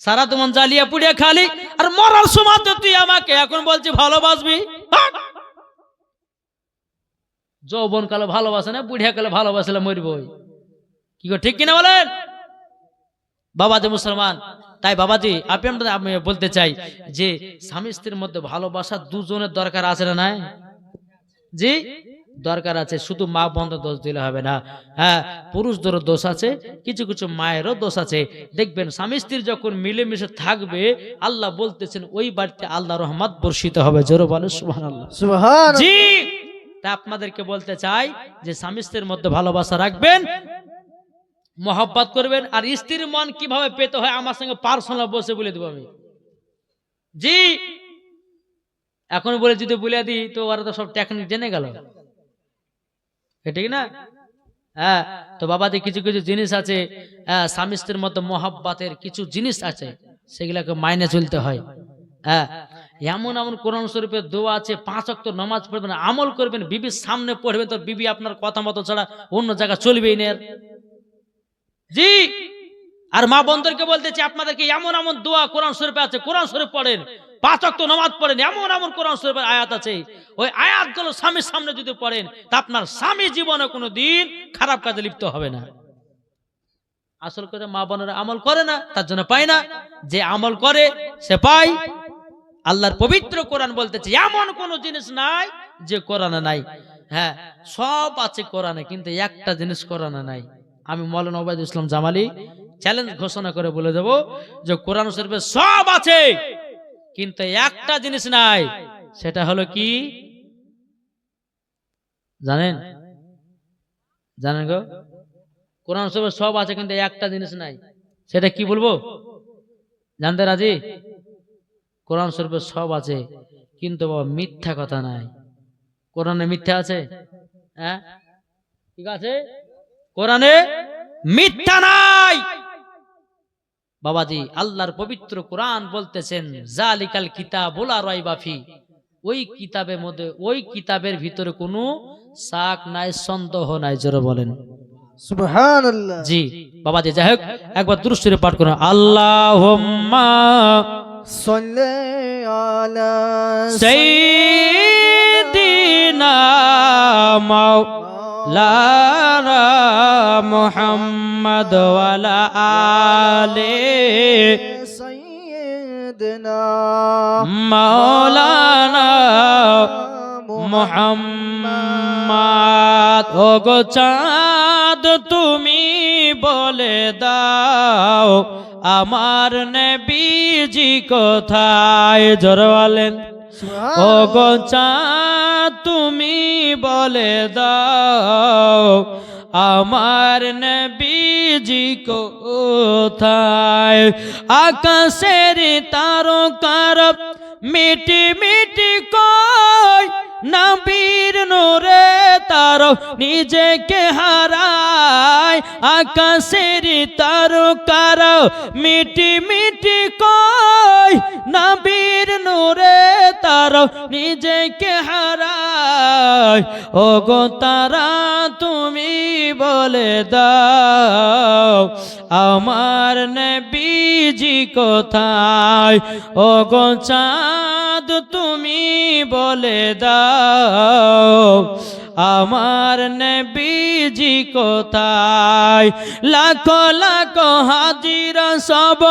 A: সারা তোমার জ্বালিয়া পুড়িয়া খালি, আর মরার সময় তো তুই আমাকে এখন বলছি ভালোবাসবি। যৌবন কালে ভালোবাসে না, বুড়িয়া কালে ভালোবাসলে মরবই। কি গো ঠিক কিনা বলেন বাবাজি মুসলমান? তাই বাবাজি আমি বলতে চাই যে স্বামী স্ত্রীর মধ্যে ভালোবাসা দুজনের দরকার আছে না? নাই জি দরকার আছে। শুধু মা বোনদের দোষ দিলে হবে না, হ্যাঁ পুরুষদেরও দোষ আছে, কিছু কিছু মায়েরও দোষ আছে। দেখবেন স্বামী স্ত্রী যখন মিলেমিশে থাকবে আল্লাহ বলতেছেন ওই বাড়িতে আল্লাহ রহমত বর্ষিত হবে। জোরে বলে সুবহানাল্লাহ।
B: সুবহান।
A: জি তা আপনাদেরকে বলতে চাই যে স্বামী স্ত্রীর মধ্যে ভালোবাসা রাখবেন, মহব্বত করবেন। আর স্ত্রীর মন কিভাবে পেতে হয় আমার সঙ্গে পার্সোনাল বসে বলে দেবো আমি। জি এখন বলে যদি বলে দিই তো ওরা তো সব টেকনিক জেনে গেল, ঠিক না? হ্যাঁ তো বাবাদের কিছু কিছু জিনিস আছে, স্বামী স্ত্রীর মধ্যে মহব্বতের কিছু জিনিস আছে, সেগুলাকে মাইনে চলতে হয়। হ্যাঁ এমন এমন কোরআন শরীফের দোয়া আছে, 5 ওয়াক্ত নামাজ পড়বেন, আমল করবেন, বিবির সামনে পড়বেন, তো বিবি আপনার কথা মতো ছাড়া অন্য জায়গা চলবেই না। জি আর মা বোনদেরকে বলতেছি আপনাদেরকে এমন এমন দোয়া কোরআন শরীফে আছে, কোরআন শরীফ পড়েন, 5 ওয়াক্ত নামাজ পড়েন, এমন এমন কোরআন শরীফের আয়াত আছে, ওই আয়াতগুলো স্বামীর সামনে যদি পড়েন তা আপনার স্বামী জীবনে কোনো দিন খারাপ কাজে লিপ্ত হবে না। আসল করে মা বোনেরা আমল করে না, তার জন্য পায় না। যে আমল করে সে পায়। আল্লাহর পবিত্র কোরআন বলতেছে এমন কোন জিনিস নাই যে কোরআনে নাই। হ্যাঁ সব আছে কোরআনে, কিন্তু একটা জিনিস কোরআনে নাই। আমি মাওলানা ওবায়দুল ইসলাম জামালি চ্যালেঞ্জ ঘোষণা করে বলে দেব যে কোরআন শরীফে সব আছে কিন্তু একটা জিনিস নাই, সেটা হলো কি জানেন? জানেন গো? কোরআন শরীফে সব আছে কিন্তু একটা জিনিস নাই, সেটা কি বলবো? জানতে রাজি? কোরআন শরীফে সব আছে কিন্তু বাবা মিথ্যা কথা নাই। কোরআনে মিথ্যা আছে? হ্যাঁ ঠিক আছে, কোরআনে মিথ্যা নাই বাবাজি। আল্লাহর পবিত্র কোরআন বলতেছেন জালিকাল কিতাবুল লা রাইবা ফি, ওই কিতাবের মধ্যে ওই কিতাবের ভিতরে কোনো শাক নাই, সন্দেহ নাই। জোরে বলেন
B: সুবহানাল্লাহ।
A: জি বাবাজি যাই হোক একবার দুরূদ শরীফ পাঠ করুন। আল্লাহুম্মা
B: সাল্লি আলা
A: সাইয়্যিদিনা মাওলানা মুহাম্মদ ওয়া আলা আলি
B: সাইয়্যিদিনা
A: মাওলানা মুহাম্মদ। ও গো চাঁদ তুমি বলে দাও আমার নবীজি কোথায়? জোরে বলেন ও গো চাঁদ তুমি বলে দাও আমার নবীজি কোথায়? আকাশের তারকার মিটি মিটি কই নবীর নূরে তার নিজেকে হারায়। আকাশের তারকার মিটি মিটি কই নবীর নূরে তারা নিজেকে হারায়। ও গো তারা তুমি বলে দাও আমার নবীজি কোথায়। ও গো চাঁদ তুমি বলে দাও আমার নবীজি কোথায়। লাখো লাখো হাজিরা সব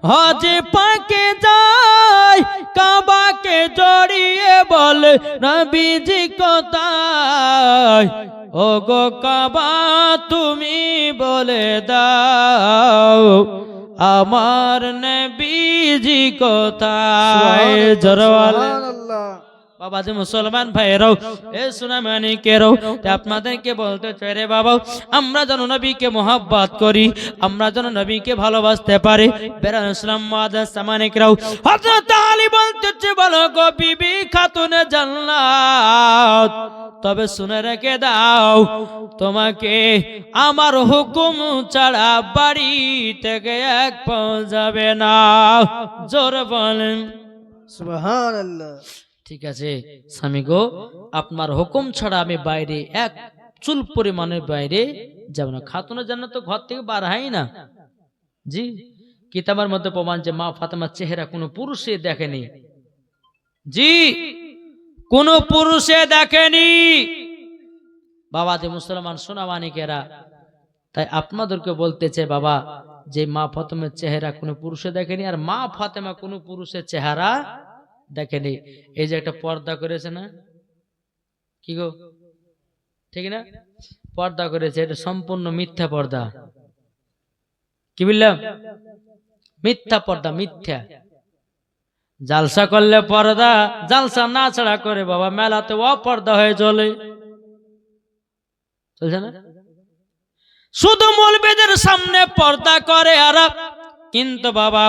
A: হজ পাকে যায়, কাবাকে জড়িয়ে বলে নবীজি কোথায়। ও গো কাবা তুমি বলে দাও আমার নবীজি কোথায়। জরওয়ালে
B: সুবহানাল্লাহ।
A: বাবা যে মুসলমান ভাইরাও এ সুনামানিকেরাও আপনাদেরকে বলতে চাই রে বাবা, আমরা যেন নবীকে মোহাব্বত করি, আমরা যেন নবীকে ভালোবাসতে পারি। বেরান ইসলাম মুআদ্দাস সামানিকরাও হযরত আলী বলতেছে বলো গো বিবি খাতুনে জান্নাত, তবে শুনে রেখে দাও তোমাকে আমার হুকুম ছাড়া বাড়ি থেকে এক পাও যাবে না। জোর বলেন
B: সুবহানাল্লাহ।
A: ঠিক আছে স্বামী গো, আপনার হুকুম ছাড়া আমি বাইরে এক চুল পরিমাণের বাইরে যাব না। খাতুনের জন্য তো ঘর থেকে বার হয় না। জি, কিতাবের মধ্যে প্রমাণ যে মা ফাতেমার চেহারা কোনো পুরুষে দেখেনি। জি, কোন পুরুষে দেখেনি। বাবা যে মুসলমান সোনামানিকেরা, তাই আপনাদেরকে বলতেছে বাবা যে মা ফাতেমার চেহারা কোনো পুরুষে দেখেনি, আর মা ফাতেমা কোনো পুরুষের চেহারা দেখেনি। এই যে একটা পর্দা করেছে না, কি গো ঠিক না, পর্দা করেছে, এটা সম্পূর্ণ মিথ্যা পর্দা। কি বললাম? মিথ্যা পর্দা, মিথ্যা। জালসা করলে পর্দা, জালসা না ছাড়া করে বাবা মেলাতে অপর্দা হয়ে চলে, চলছে না? শুধু মৌলবীদের সামনে পর্দা করে আর, কিন্তু বাবা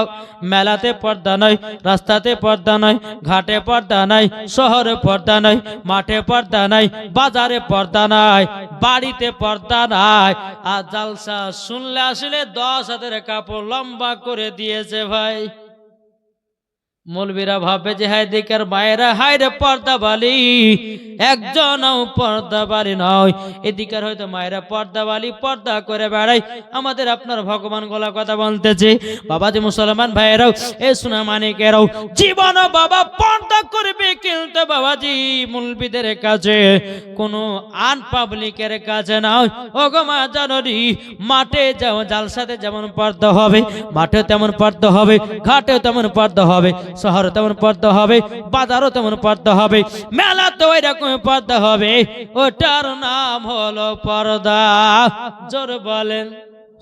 A: মেলাতে পর্দা নাই, রাস্তাতে পর্দা নাই, ঘাটে পর্দা নাই, শহরে পর্দা নাই, মাঠে পর্দা নাই, বাজারে পর্দা নাই, বাড়িতে পর্দা নাই। আর জালসা শুনলে আসলে 10 হাতের কাপড় লম্বা করে দিয়েছে ভাই। মৌলবীরা ভাবে যে হায় দিকের মায়েরা হায় রে পর্দা বালি, একজনও পর্দা বালি নয়। এদিকের হয়তো মায়েরা পর্দা বালি, পর্দা করে বেড়ায়। আমাদের আপনার ভগবান গলা কথা বলতেছে বাবাজি মুসলমান ভাইয়েরাও এ সোনামানিকেরাও জীবনও বাবা পর্দা করবে, কিন্তু বাবাজি মৌলবীদের কাছে কোনো আনপাবলিকের কাছে নয়। ও গো মা জানরি, মাঠে যাও জালসাতে যেমন পর্দা হবে, মাঠে তেমন পর্দা হবে, ঘাটে তেমন পর্দা হবে, শহরে তেমন পর্দা হবে, বাজারও তেমন পর্দা হবে, মেলা তো এরকম পর্দা হবে। ওটার নাম হলো পর্দা। জোর বলেন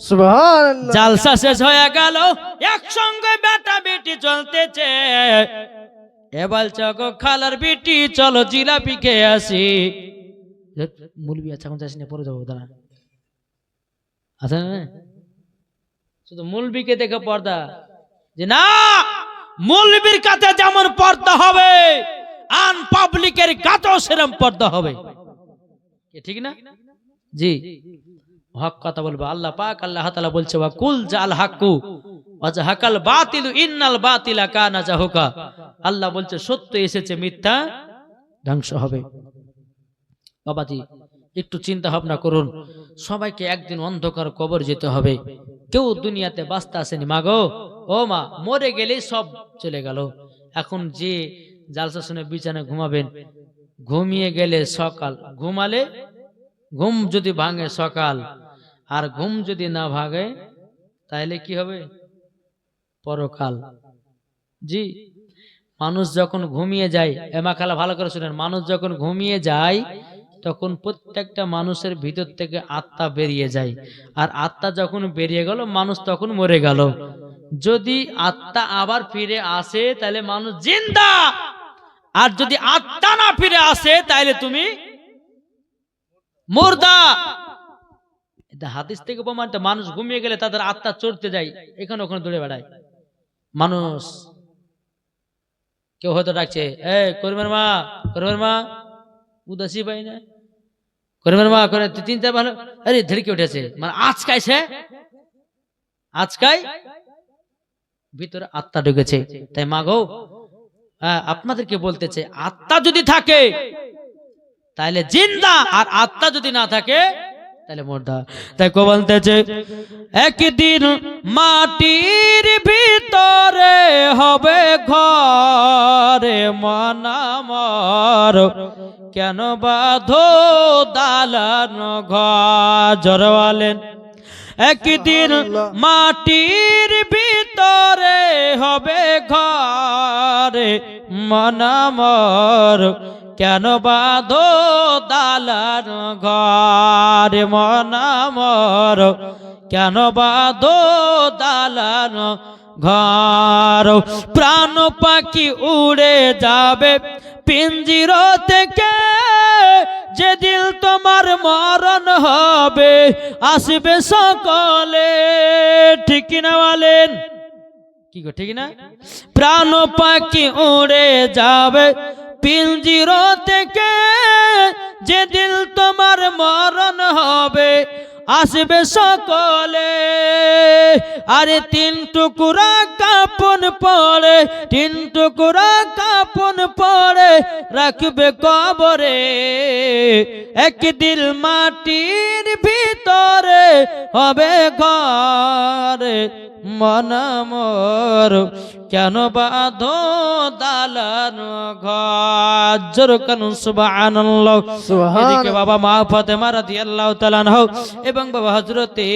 B: সুবহানাল্লাহ।
A: জালসা শেষ হয়ে গেল, একসঙ্গে বেটা বেটি চলতেছে। এবার চকো খালার বেটি চলো জিলাপি খেয়ে আসি। মুলবি আচ্ছা এখন যাস না, পরে যাবো দাঁড়া, আছে না? শুধু মুলবিকে দেখে পর্দা, যে না মৌলবীর কাছে যেমন পর্দা হবে আনপাবলিকের কাছেও সেরকম পর্দা হবে। ঠিক না? জি, হক কথা বলবো। আল্লাহ পাক আল্লাহ তাআলা বলছে ওয়া কুল জাল হাক্কু ওয়া জাহাকাল বাতিলু ইন্নাল বাতিলা কানা জাহুকা। আল্লাহ বলছে সত্য এসেছে, মিথ্যা ধ্বংস হবে। বাবাজি একটু চিন্তা ভাবনা করুন, সবাইকে একদিন অন্ধকার কবর যেতে হবে। কেউ দুনিয়াতে বাঁচতে আসেনি মা গো, ও মা, মরে গেলেই সব চলে গেল। এখন যে জালসা শুনে বিছানায় ঘুমাবেন, ঘুমিয়ে গেলে সকাল, ঘুমালে ঘুম যদি ভাঙে সকাল, আর ঘুম যদি না ভাঙে তাহলে কি হবে? পরকাল। জি, মানুষ যখন ঘুমিয়ে যায়, এমা খালা ভালো করে শুনেন, মানুষ যখন ঘুমিয়ে যায় তখন প্রত্যেকটা মানুষের ভিতর থেকে আত্মা বেরিয়ে যায়, আর আত্মা যখন বেরিয়ে গেল মানুষ তখন মরে গেল। যদি আত্মা আবার ফিরে আসে তাহলে মানুষ জিন্দা, আর যদি আত্মা না ফিরে আসে তাহলে তুমি মুর্দা। এটা হাদিস থেকে প্রমাণিত। মানুষ ঘুমিয়ে গেলে তাদের আত্মা চড়তে যায়, এখানে ওখানে দৌড়ে বেড়ায়। মানুষ কেউ হয়তো ডাকছে, এ করিমের মা, করিমের মা, উদাসী পাই না, করিমের মা করে 3-4 ভালো, আরে ধেড়কে উঠেছে, মানে আজকাইছে, আজকাই ভিতরে আত্মা ঢুকেছে। তাই মা গো, আপনাদেরকে বলতেছে আত্মা যদি থাকে তাহলে জিন্দা, আর আত্মা যদি না থাকে তাহলে মুর্দা। তাই কো বলতেছে একদিন মাটির ভিতরে হবে ঘরে মন আমার, কেন বাঁধো দালান ঘর। জোরে বলেন একদিন মাটির ভিতরে হবে ঘরে মন আমার, কেন বাঁধো দালান ঘর মন আমার, কেন বাঁধো দালান ঘর। প্রাণ পাখি উড়ে যাবে পিঞ্জির থেকে, যেদিন তোমার মরণ হবে আসবে সকলে। ঠিক না বলেন? কি গো ঠিক না? প্রাণ পাখি উড়ে যাবে পিঞ্জির থেকে, যেদিন তোমার মরণ হবে আসবে সকলে। আরে তিন টুকরা কাপন পড়ে, তিন টুকরা কাপন পড়ে রাখবে কবরে, একদিন মাটির ভিতরে হবে ঘরে মন আমার, কেন বাঁধো দালান ঘর। জোরে কান সুবহানাল্লাহ। এদিকে বাবা মা ফাতেমা রাদিয়াল্লাহু তাআলা আনহা এবং বাবা হযরতে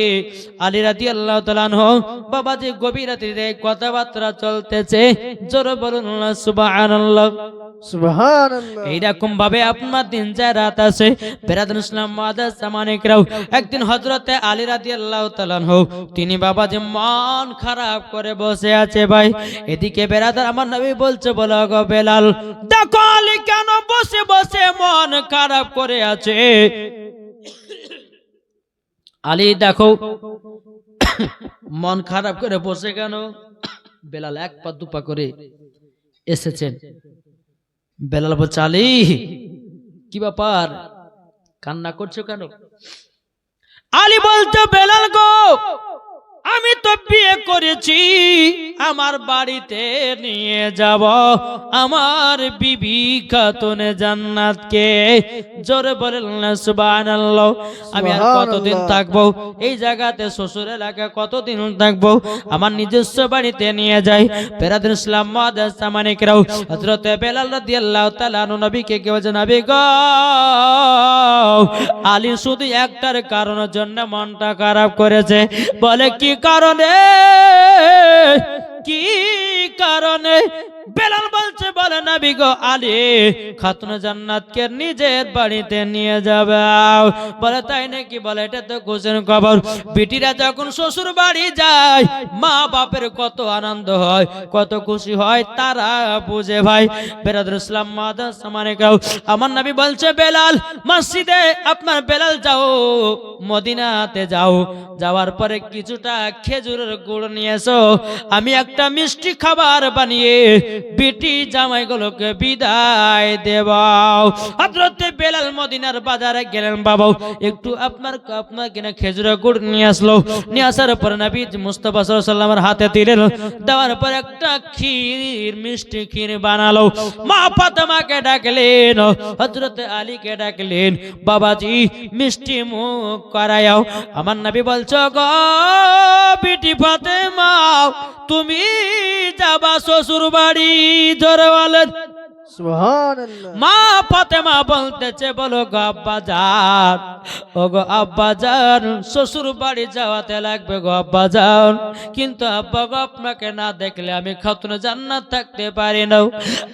A: আলী রাদিয়াল্লাহু তাআলা আনহু, বাবা যে গভীর রাতে কথাবার্তা চলতেছে, জোরে বলুন সুবহানাল্লাহ।
B: সুবহানাল্লাহ।
A: এইরকম ভাবে আপনার দিন যায় রাত আছে বেরাদুল ইসলাম মাদাস সামানিকরাও। একদিন হযরতে আলী রাদিয়াল্লাহু তাআলা আনহু তিনি বাবা যে মন খারাপ করে বসে আছে ভাই। এদিকে বেরাদার আমার নবী বলছে, বলো গো বেলাল, দেখো আলী কেন বসে বসে মন খারাপ করে আছে। আলী দেখো মন খারাপ করে বসে কেন? বেলাল এক পা দুপা করে এসেছেন। বেলাল বলছে, আলী কি ব্যাপার, কান্না করছো কেন? আলী বলতো, বেলাল গো, আমি তো বিয়ে করেছি, আমার বাড়িতে নিয়ে যাব আমার বিবি খাতুনে জান্নাতকে। জোরে বলেন না সুবহানাল্লাহ। আমি আর কতদিন থাকবো এই জায়গাতে, শ্বশুর এলাকা কতদিন থাকবো? আমার নিজস্ব বাড়িতে নিয়ে যাই। বেরাদুল ইসলাম মাদাস সামানিকরাও হযরত বেলাল রাদিয়াল্লাহু তাআলা আনহু নবীকে কেউ জানাবি গো, আলী শুধু একটার কারণের জন্য মনটা খারাপ করেছে। বলে কি কারণে? কি কারণে? বেলাল বলছে, বলে নবী গো, আলী খাতুনে জান্নাতকে নিজের বাড়িতে নিয়ে যাবে। বলে তাই নাকি? বলে এটা তো খুশির খবর। বেটিরা যখন শ্বশুর বাড়ি যায় মা বাপের কত আনন্দ হয়, কত খুশি হয় তারা বুঝে ভাই। বেরাদুল ইসলাম মাদাস সামানিকরাও আমার নবী বলছে, বেলাল মসজিদে আপনার বেলাল যাও, মদিনাতে যাও, যাওয়ার পরে কিছুটা খেজুরের গুড় নিয়ে এসো, আমি একটা মিষ্টি খাবার বানিয়ে বেটি জামাইগুলোকে বিদায় দেবাও। হযরত বেলাল মদিনার বাজারে গেলেন। বাবা একটু আপনার কিনা খেজুরের গুড় নিয়ে আসলো। নিয়ে আসার পর নবী মুস্তাফা সাল্লাল্লাহু আলাইহি ওয়াসাল্লামের হাতে দিলেন। দেওয়ার পর একটা ক্ষীর, মিষ্টি ক্ষীর বানালো। মা ফাতেমাকে ডাকলেন, হযরত আলীকে ডাকলেন, বাবাজি মিষ্টি মুখ করায়াও। আমার নবী বলছো গো বিটি ফাতেমা, তুমি যাবা শ্বশুর বাড়ি। জোরে বলেন
B: সুবহানাল্লাহ।
A: মা ফাতেমা বলতেছে, বলো গো আব্বাজান, ও গো আব্বাজান, শ্বশুর বাড়ি যাওয়াতে লাগবে গো আব্বাজান, কিন্তু আব্বা গো আপনাকে না দেখলে আমি খাতুনে জান্নাত থাকতে পারি না।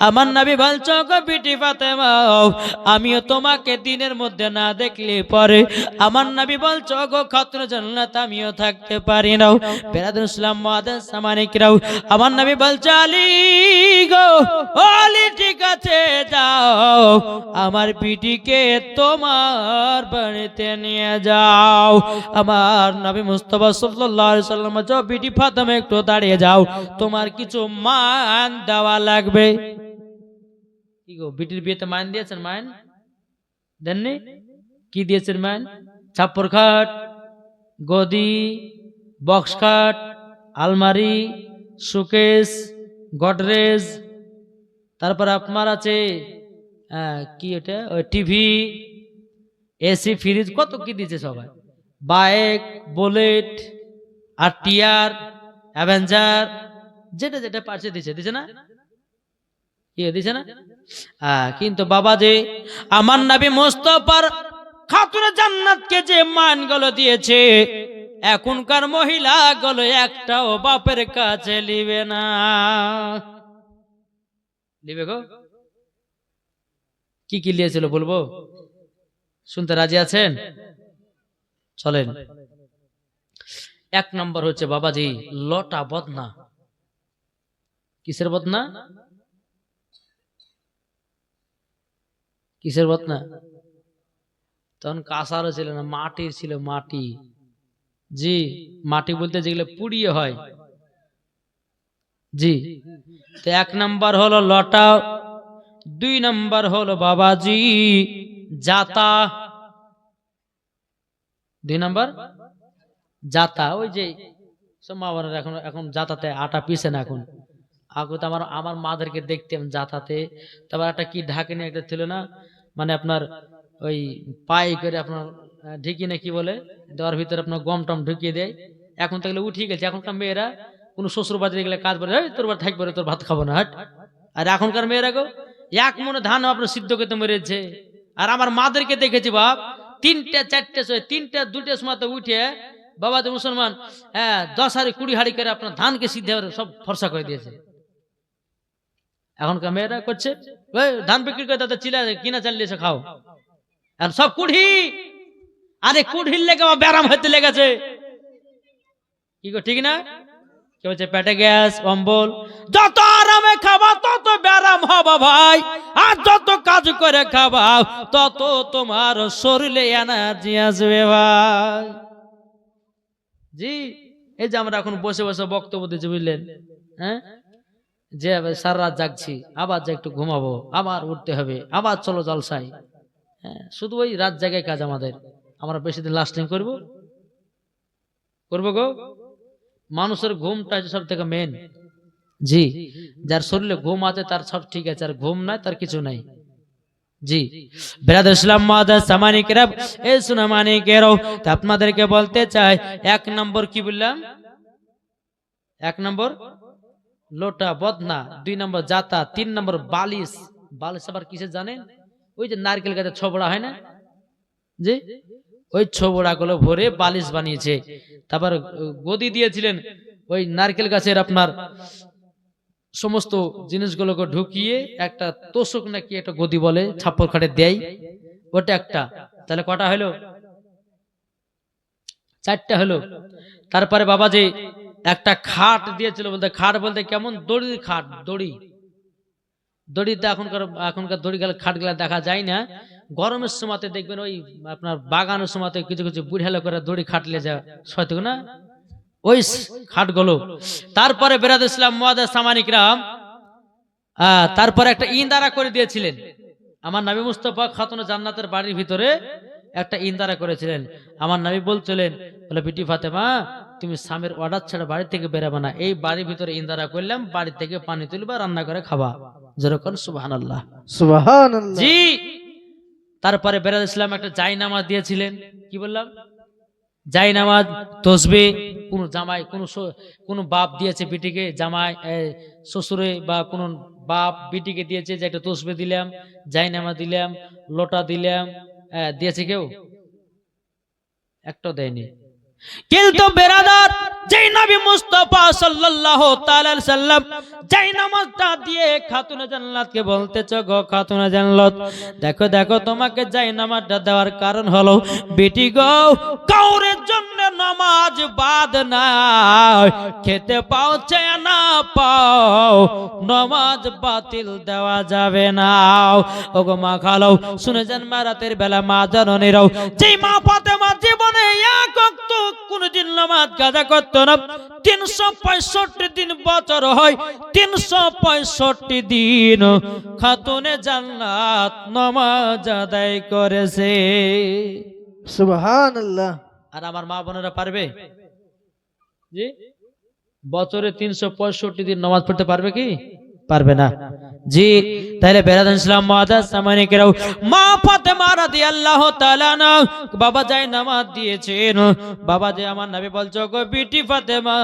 A: আমার নবী বলছো গো বিটি ফাতেমা, আমিও তোমাকে দিনের মধ্যে না দেখলে পরে আমার নবী বলছো গো খাতুনে জান্নাত আমিও থাকতে পারি না। বেরাদুল ইসলাম মাদাস সামানিকরাও আমার নবী বলছে, আলী গো, ও আলী ঠিক আছে যাও, আমার বিটিকে তোমার বাড়িতে নিয়ে যাও। আমার নবী মুস্তাফা সাল্লাল্লাহু আলাইহি ওয়াসাল্লাম বলছে, বিটি ফাতেমা একটু দাঁড়িয়ে যাও, তোমার কিছু মান দেওয়া লাগবে। কি গো বিটির বিয়েতে মান দিয়েছেন? মান দেননি? কি দিয়েছেন মান? ছাপ্পর খাট, গদি, বক্স খাট, আলমারি, শোকেস, গডরেজ, তারপর আপনার আছে কি এটা ওই টিভি, এসি, ফ্রিজ, কত কি দিয়েছে সবাই, বাইক, বুলেট, আর টিয়ার, অ্যাভেঞ্জার, যেটা যেটা পারছে দিছে, দিছে না? কি দিছে না? কিন্তু বাবা যে আমার নবী মুস্তাফার খাতুনে জান্নাতকে যে মানগুলো দিয়েছে, এখনকার মহিলা গুলো একটাও বাপের কাছে নিবে না। নিবে গো? কি কি নিয়েছিল বলবো? শুনতে রাজি আছেন? চলেন। এক নম্বর হচ্ছে বাবাজি লটা বদনা। কিসের বদনা? কিসের বদনা? তখন কাঁসারও ছিল না, মাটির ছিল, মাটি। জি, মাটি বলতে যেগুলো পুড়িয়ে হয়। জি, তো এক নাম্বার হলো লটা, দুই নাম্বার হলো বাবাজি জাতা। দুই নাম্বার জাতা, ওই যে সব মা বোনেরা এখন এখন জাতাতে আটা পিসে না। এখন আগে তো আমার মাদেরকে দেখতাম জাতাতে। তারপর একটা কি ঢাকিনি একটা ছিল না, মানে আপনার ওই পায়ে করে আপনার ঢেকি না কি বলে, দেওয়ার ভিতরে আপনার গম টম ঢুকিয়ে দেয়। এখন তো এগুলো উঠিয়ে গেছে। এখনকার মেয়েরা কোনো শ্বশুর বাজারে গেলে কাজ করে, তোর বার থাকবে, তোর ভাত খাবো না, হাট। আর এখনকার মেয়েরা গো এক মনে ধান আপনার সিদ্ধ করতে মেরেছে। আর আমার মাদেরকে দেখেছি বাপ, তিনটা চারটে তিনটা দুটের সময় তো উঠে বাবা তো মুসলমান, 10 হাড়ি 20 হাড়ি করে আপনার ধানকে সিদ্ধ সব ফর্সা করে দিয়েছে। এখনকার মেয়েরা করছে ধান বিক্রি করে তাদের চিলা কিনা চাল দিয়েছে, খাও। আর সব কুড়ি, আরে কুড়ির লেগে ব্যারাম হতে লেগেছে। কি গো ঠিক না? কি বলছে পেটে গ্যাস, অম্বল। যত আরামে খাবা তত ব্যারাম হবা ভাই, আর যত কাজ করে খাবা তত তোমার শরীরে এনার্জি আসবে ভাই। জি, এই যে আমরা এখন বসে বসে বক্তব্য দিচ্ছি, বুঝলেন? হ্যাঁ, যে সারা রাত জাগছি, আবার যে একটু ঘুমাবো, আবার উঠতে হবে, আবার চলো জলসাই। হ্যাঁ, শুধু ওই রাত জায়গায় কাজ আমাদের। আমরা বেশি দিন লাস্টিং করবো গো? মানুষের ঘুমটা সব থেকে মেন। জি, যার শরীরে ঘুম আছে তার সব ঠিক আছে, আর ঘুম নাই তার কিছু নাই। জি, ব্রাদার ইসলাম মাদার সামানিকেরা, এই সুনামানিকেরাও, তো আপনাদেরকে বলতে চাই, এক নম্বর কি বললাম? এক নম্বর লোটা বদনা, দুই নম্বর জাতা, তিন নম্বর বালিশ। বালিশ আবার কিসে জানেন? ওই যে নারকেল গাছের ছবড়া হয় না, জি, ওই ছবড়া গুলো ভরে বালিশ বানিয়েছে। তারপর গদি দিয়েছিলেন ওই নারকেল গাছের আপনার সমস্ত জিনিসগুলোকে ঢুকিয়ে একটা তোষক নাকি একটা গদি বলে, ছাপ্পর খাটে দেয়, ওটা একটা। তাহলে কটা হলো? 4টা হলো। তারপরে বাবা যে একটা খাট দিয়েছিল, বলতে খাট বলতে কেমন? দড়ির খাট, দড়ি। দড়িতে এখনকার দড়ি গেলে খাট গেলে দেখা যায় না। গরমের সময়তে দেখবেন ওই আপনার বাগানের সময়তে কিছু কিছু বুড়ালো করে দড়ি খাটলে যা সত্যি না, ওই খাটগুলো। তারপরে বেরাদ ইসলাম মুআদ্দাস সামানিকরাম, তারপরে একটা ইন্দারা করে দিয়েছিলেন। আমার নবী মুস্তাফা খাতুনে জান্নাতের বাড়ির ভিতরে একটা ইন্দারা করেছিলেন। আমার নবী বলছিলেন, বলে বিটি ফাতেমা, তুমি স্বামীর অর্ডার ছাড়া বাড়ি থেকে বেরাবে না। এই বাড়ির ভিতরে ইন্দারা করলাম, বাড়ি থেকে পানি তুলবা, রান্না করে খাবা। যেরকম সুবহানাল্লাহ,
B: সুবহানাল্লাহ।
A: জি। তারপরে বেরাদ ইসলাম একটা জায়নামাজ দিয়েছিলেন। কি বললাম? জায়নামাজ, তসবিহ। কোন জামাই কোন বাপ দিয়েছে বিটিকে, জামাই শ্বশুরে বা কোন বাপ বিটিকে দিয়েছে যে একটা তসবিহ দিলাম, জায়নামাজ দিলাম, লোটা দিলাম, দিয়েছে কেউ? একটাও দেয়নি। কিন্তু বেরাদার, যেই নবী মুস্তাফা সাল্লাল্লাহু তাআলা আলাইহি সাল্লাম যেই নামাজটা দিয়ে খাতুনে জান্নাতকে বলতেছ, গো খাতুনে জান্নাত, দেখো দেখো তোমাকে যেই নামাজটা দেওয়ার কারণ হলো, বেটি গো, কাউরের জন্য নামাজ বাদ নাই, খেতে পাও চায় না পাও, নামাজ বাতিল দেওয়া যাবে না। ওগো মা খালো, শুনে যান, মা রাতের বেলা মা জননীরাও, যেই মা ফাতেমা জীবনে এক ওয়াক্ত কোনদিন নামাজ কাজা করতো না, 365 দিন বছর হয়, 365 দিন খাতুনে জান্নাত নামাজ আদায় করেছে।
B: সুবহানাল্লাহ।
A: আর আমার মা বোনেরা পারবে? জি, বছরে 365 দিন নামাজ পড়তে পারবে কি? পারবে না। জি, তাহলে বেরাদান ইসলাম মুআদ্দাস সামানিকেরাও, মা ফাতেমা রাদিয়াল্লাহু তাআলা না বাবা যায় নামাজ দিয়েছেন। বাবা যে আমার নবী বলছো গো বিটি ফাতেমা,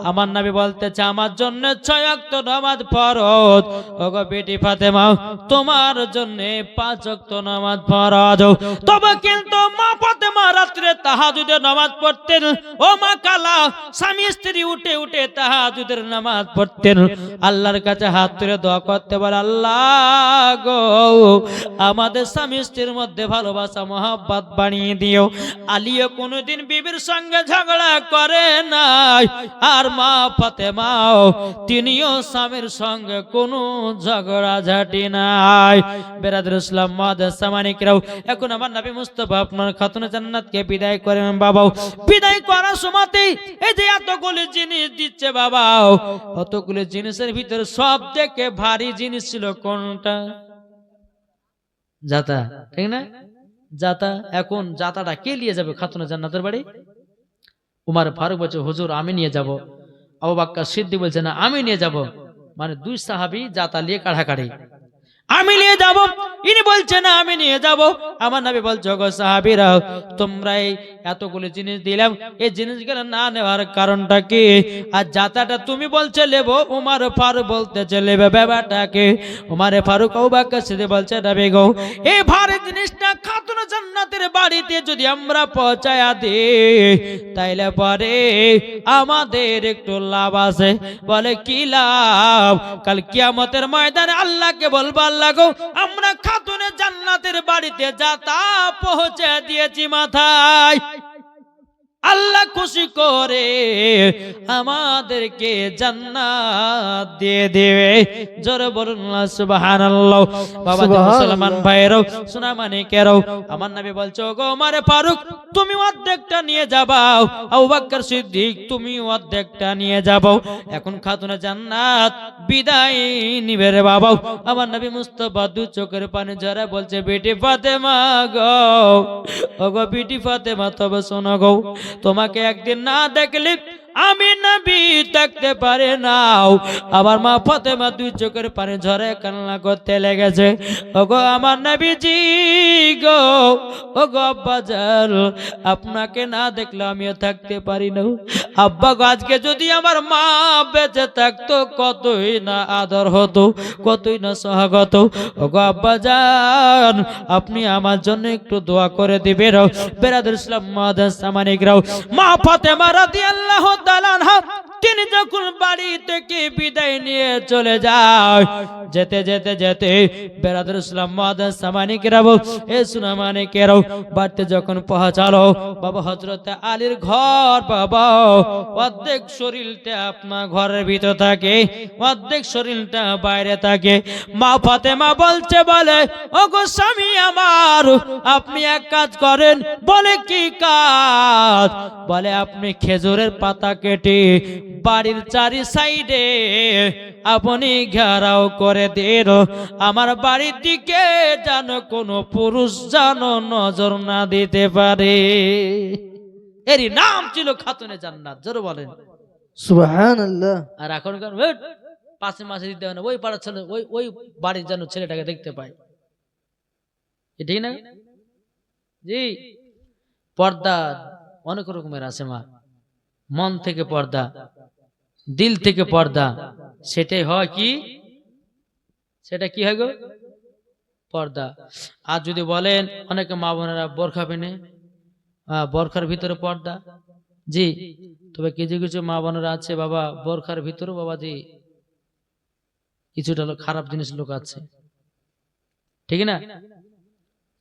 A: আমার নবী বলতেছে আমার জন্য 6 ওয়াক্ত নামাজ ফরজ। ওগো বিটি ফাতেমা, তোমার জন্য 5 ওয়াক্ত নামাজ ফরজ। তবে কিন্তু মা ফাতেমা রাত্রে তাহাজ্জুদের নামাজ পড়তেন। ও মা কালা, স্বামী স্ত্রী উঠে উঠে তাহাজ্জুদের নামাজ পড়তেন। আল্লাহর কাছে হাত তুলে দোয়া করতে বলে, আল্লাহ গো আমাদের স্বামী স্ত্রীর মধ্যে ভালোবাসা মহব্বত বানিয়ে দিও। আলীও কোনোদিন বিবির সঙ্গে ঝগড়া করে নাই, আর মা ফাতেমাও তিনিও স্বামীর সঙ্গে কোনো ঝগড়া ঝাঁটি নাই। বেরাদুল ইসলাম মুআদ্দাস সামানিকরাও, এখন আমার নবী মুস্তাফা আপনার খাতুনে জান্নাতকে বিদায় করেন। বাবাও বিদায় করার সময়তেই এই যে এতগুলি জিনিস দিচ্ছে বাবাও, অতগুলি জিনিসের ভিতরে সব থেকে ভারী জিনিস ছিল কোনটা? জাতা, ঠিক না? জাতা। এখন জাতাটা কে নিয়ে যাবে খাতুনে জান্নাতের বাড়ি? উমর ফারুক বলছে হুজুর আমি নিয়ে যাব। আবু বকর সিদ্দিক বলছে না আমি নিয়ে যাব। মানে দুই সাহাবী জাতা নিয়ে কাড়াকাড়ি, আমি নিয়ে যাব, ইনি বলছে না আমি নিয়ে যাব। আমার নবী বলছে গো সাহাবীরা, তোমরা এতগুলো জিনিস দিলাম, এই জিনিসগুলো না নেওয়ার কারণটা কি? আর জাতাটা তুমি বলছে নেব, উমর ফারুক বলতেছে নেবে ব্যাপারটাকে। উমর ফারুক আবু বকর সিদ্দিক বলছে নবী গো এই ভারী জিনিসটা খাতুনে জান্নাতের বাড়িতে যদি আমরা পৌঁছায়া দিই তাইলে পরে আমাদের একটু লাভ আছে। বলে কি লাভ? কাল কিয়ামতের ময়দানে আল্লাহকে বলবো, আল্লাহ গো আমরা খাতুনে জান্নাতের বাড়িতে যাতা পৌঁছে দিয়েছি মাথায়, আল্লাহ খুশি করে আমাদেরকে জান্নাত দিয়ে দেবে। জোরে বলুন না সুবহানাল্লাহ। বাবা মুসলমান ভাইরাও শোনা মানিকেরাও, আমার নবী বলছো গো ওমর ফারুক তুমি অর্ধেকটা নিয়ে যাবাও, আবু বকর সিদ্দিক তুমি অর্ধেকটা নিয়ে যাবাও। এখন খাতুনে জান্নাত বিদায় নিবে রে বাবা। আমার নবী মুস্তাফা দু চোখের পানি ঝরা বলছে বেটি ফাতেমা গো, ও গো বেটি ফাতেমা তবে শোনো গো, তোমাকে একদিন না দেখলে আমি নবী থাকতে পারে নাও। আমার মা ফাতেমা দুই চোখের পানি ঝরে কান্না করতে লেগেছে। ওগো আমার নবীজি গো, ওগো আব্বাজান আপনাকে না দেখলে আমিও থাকতে পারি না। আব্বা গো আজকে যদি আমার মা বেঁচে থাকতো কতই না আদর হতো, কতই না সহাগত। ওগো আব্বাজান আপনি আমার জন্য একটু দোয়া করে দিবেন। বেরাদুল ইসলাম মুআদ্দাস সামানিকরাও, মা ফাতেমা রাদিয়াল্লাহু তাআলা আনহা তিনি যখন বাড়ি থেকে বিদায় নিয়ে চলে যায়, যেতে যেতে যেতে বেরাদুল ইসলাম মুআদ্দাস সামানিকরাও এ শোনা মানিকেরাও বাড়িতে যখন পৌঁছালো বাবা হযরত আলীর ঘর, বাবা অর্ধেক শরীরটা আপনার ঘরের ভিতর থাকে, অর্ধেক শরীরটা বাইরে থাকে। মা ফাতেমা বলছে বলে ওগো স্বামী আমার আপনি এক কাজ করেন। বলে কি কাজ? বলে আপনি খেজুরের পাতা কেটে বাড়ির চারি সাইডে আপনি ঘেরাও করে দেন, আমার বাড়ির দিকে যেন কোনো পুরুষ যেন নজর না দিতে পারে। এরই নাম ছিল খাতুনে জান্নাত। জোরে বলেন
B: সুবহানাল্লাহ।
A: আর এখন পাশে মাসে দিতে হয় না, ওই পাড়ার ছেলে ওই বাড়ির যেন ছেলেটাকে দেখতে পায়, ঠিক না? জি, পর্দা অনেক রকমের আছে মা, মন থেকে পর্দা, দিল থেকে পর্দা, সেটাই হয় কি? সেটা কি হয় গো? পর্দা। আর যদি বলেন অনেকে মা বোনেরা বোরখা পেনে, বোরখার ভিতরে পর্দা। জি, তবে কিছু কিছু মা বোনেরা আছে বাবা বোরখার ভিতরে বাবা জি কিছুটা খারাপ জিনিস লুকাচ্ছে, ঠিক না?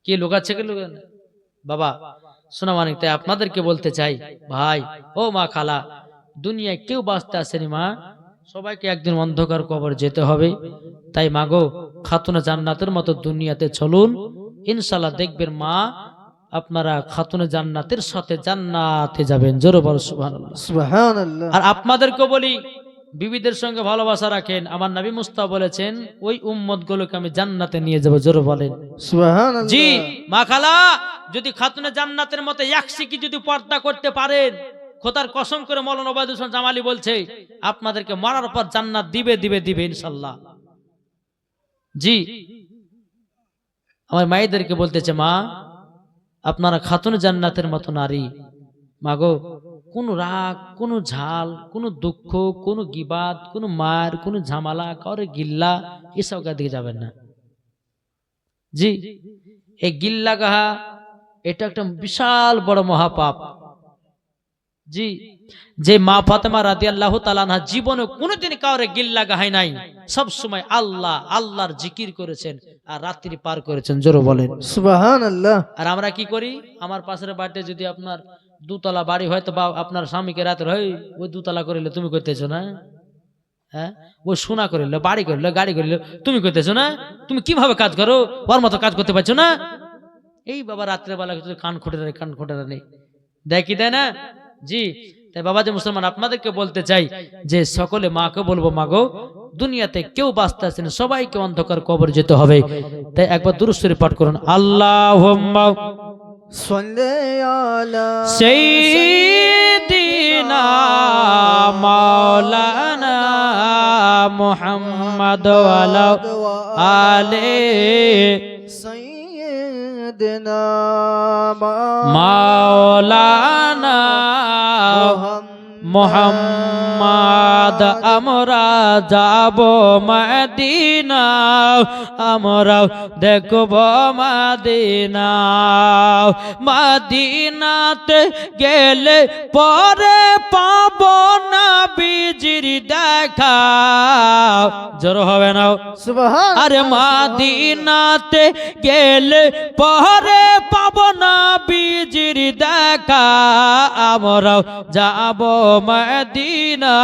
A: কি লুকাচ্ছে কে লুকাচ্ছে বাবা শোনা মানিক। তাই আপনাদেরকে বলতে চাই ভাই ও মা খালা, দুনিয়ায় কেউ বাঁচতে আসেনি মা, সবাইকে একদিন অন্ধকার কবর যেতে হবে। তাই মাগো খাতুনে জান্নাতের মতো দুনিয়াতে চলুন, ইনশাআল্লাহ দেখবেন মা আপনারা খাতুনে জান্নাতের সাথে জান্নাতে যাবেন। জোরে বল সুবহানাল্লাহ।
B: সুবহানাল্লাহ।
A: আর আপনাদেরকে বলি বিবিদের সঙ্গে ভালোবাসা রাখেন, আমার নবী মুস্তাফা বলেছেন ওই উম্মত গুলোকে আমি জান্নাতে নিয়ে যাব। জোরে বলেন
B: সুবহানাল্লাহ।
A: জি মা খালা, যদি খাতুনে জান্নাতের মতো এক সিকি যদি পর্দা করতে পারেন খোদার কসম করে মৌলানা ওবায়দুল হোসেন জামালি বলছে আপনাদেরকে মরার পর জান্নাত দিবে দিবে দিবে ইনশাআল্লাহ। জি, আমার মায়েদেরকে বলতেছে, মা আপনারা খাতুন জান্নাতের মতো নারী, মাগো কোনো রাগ, কোনো ঝাল, কোনো দুঃখ, কোনো গিবাদ, কোনো মার, কোনো ঝামেলা, কাউরে গিল্লা, এসব দিকে যাবেন না। জি, এই গিল্লা গাহা এটা একটা বিশাল বড় মহাপাপ। জি, যে মা ফাতেমা রাদিয়াল্লাহু তাআলা আনহা জীবনে কোনোদিন কাউরে গিল্লা গাহাই নাই, সব সময় আল্লাহ আল্লাহর জিকির করেছেন আর রাত্রি পার করেছেন। জোরে বলেন
B: সুবহানাল্লাহ।
A: আর আমরা কি করি? আমার পাশের বাড়িতে যদি আপনার দুতলা বাড়ি হয়, তো বা আপনার স্বামীকে রাতের হয় ওই দুতলা করিলে তুমি করতেছো না, হ্যাঁ ওই সোনা করিল, বাড়ি করিল, গাড়ি করিল, তুমি করতেছো না? তুমি কিভাবে কাজ করো? ওর মতো কাজ করতে পারছো না? এই বাবা রাত্রেবেলা কান খোটে নেই দেয় কি দেয় না? জি, তাই বাবা যে মুসলমান আপনাদেরকে বলতে চাই যে সকলে মাকে বলবো, মাগো দুনিয়াতে কেউ বাঁচতে আসেন, সবাইকে অন্ধকার কবর যেতে হবে। তাই একবার দুরূদ শরীফ পাঠ করুন। আল্লাহুম্মা
B: সাল্লি আলা
A: সাইয়্যিদিনা মাওলানা মুহাম্মদ ওয়া আলা আলি
B: সাইয়্যিদিনা
A: মাওলানা মুহাম্মদ। আমরা যাব মদিনা, আমরা দেখব মদিনা, মদিনাতে গেলে পরে পাব নবীজির দেখা। জোর হবে না?
B: সুবহান।
A: আরে মদিনাতে গেলে পরে পাব নবীজির দেখা, আমরা যাব মদিনা,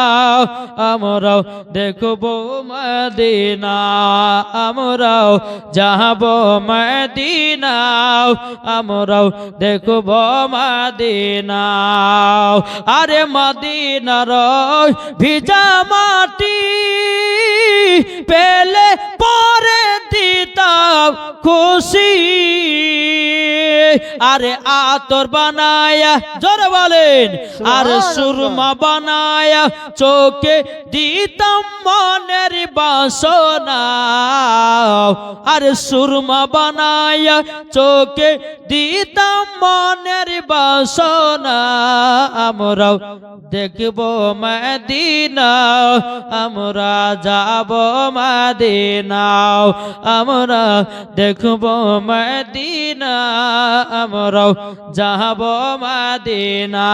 A: আমরা দেখব মদিনা, আমরা যাব মদিনা, আমরা দেখব মদিনা। আরে মদিনার ভিজা মাটি পেলে পরে দিতাম খুশি, আরে আতর বানায়া, জোরে বলেন, আর সুরমা বানায়া চোখে দিতাম মনের বাসনা, আরে সুরমা বানায়া চোখে দিতাম মনের বাসনা। আমরাও দেখব মদিনা, আমরা যাব মদিনা, আমরা দেখব মদিনা, আমরাও যাব মদিনা।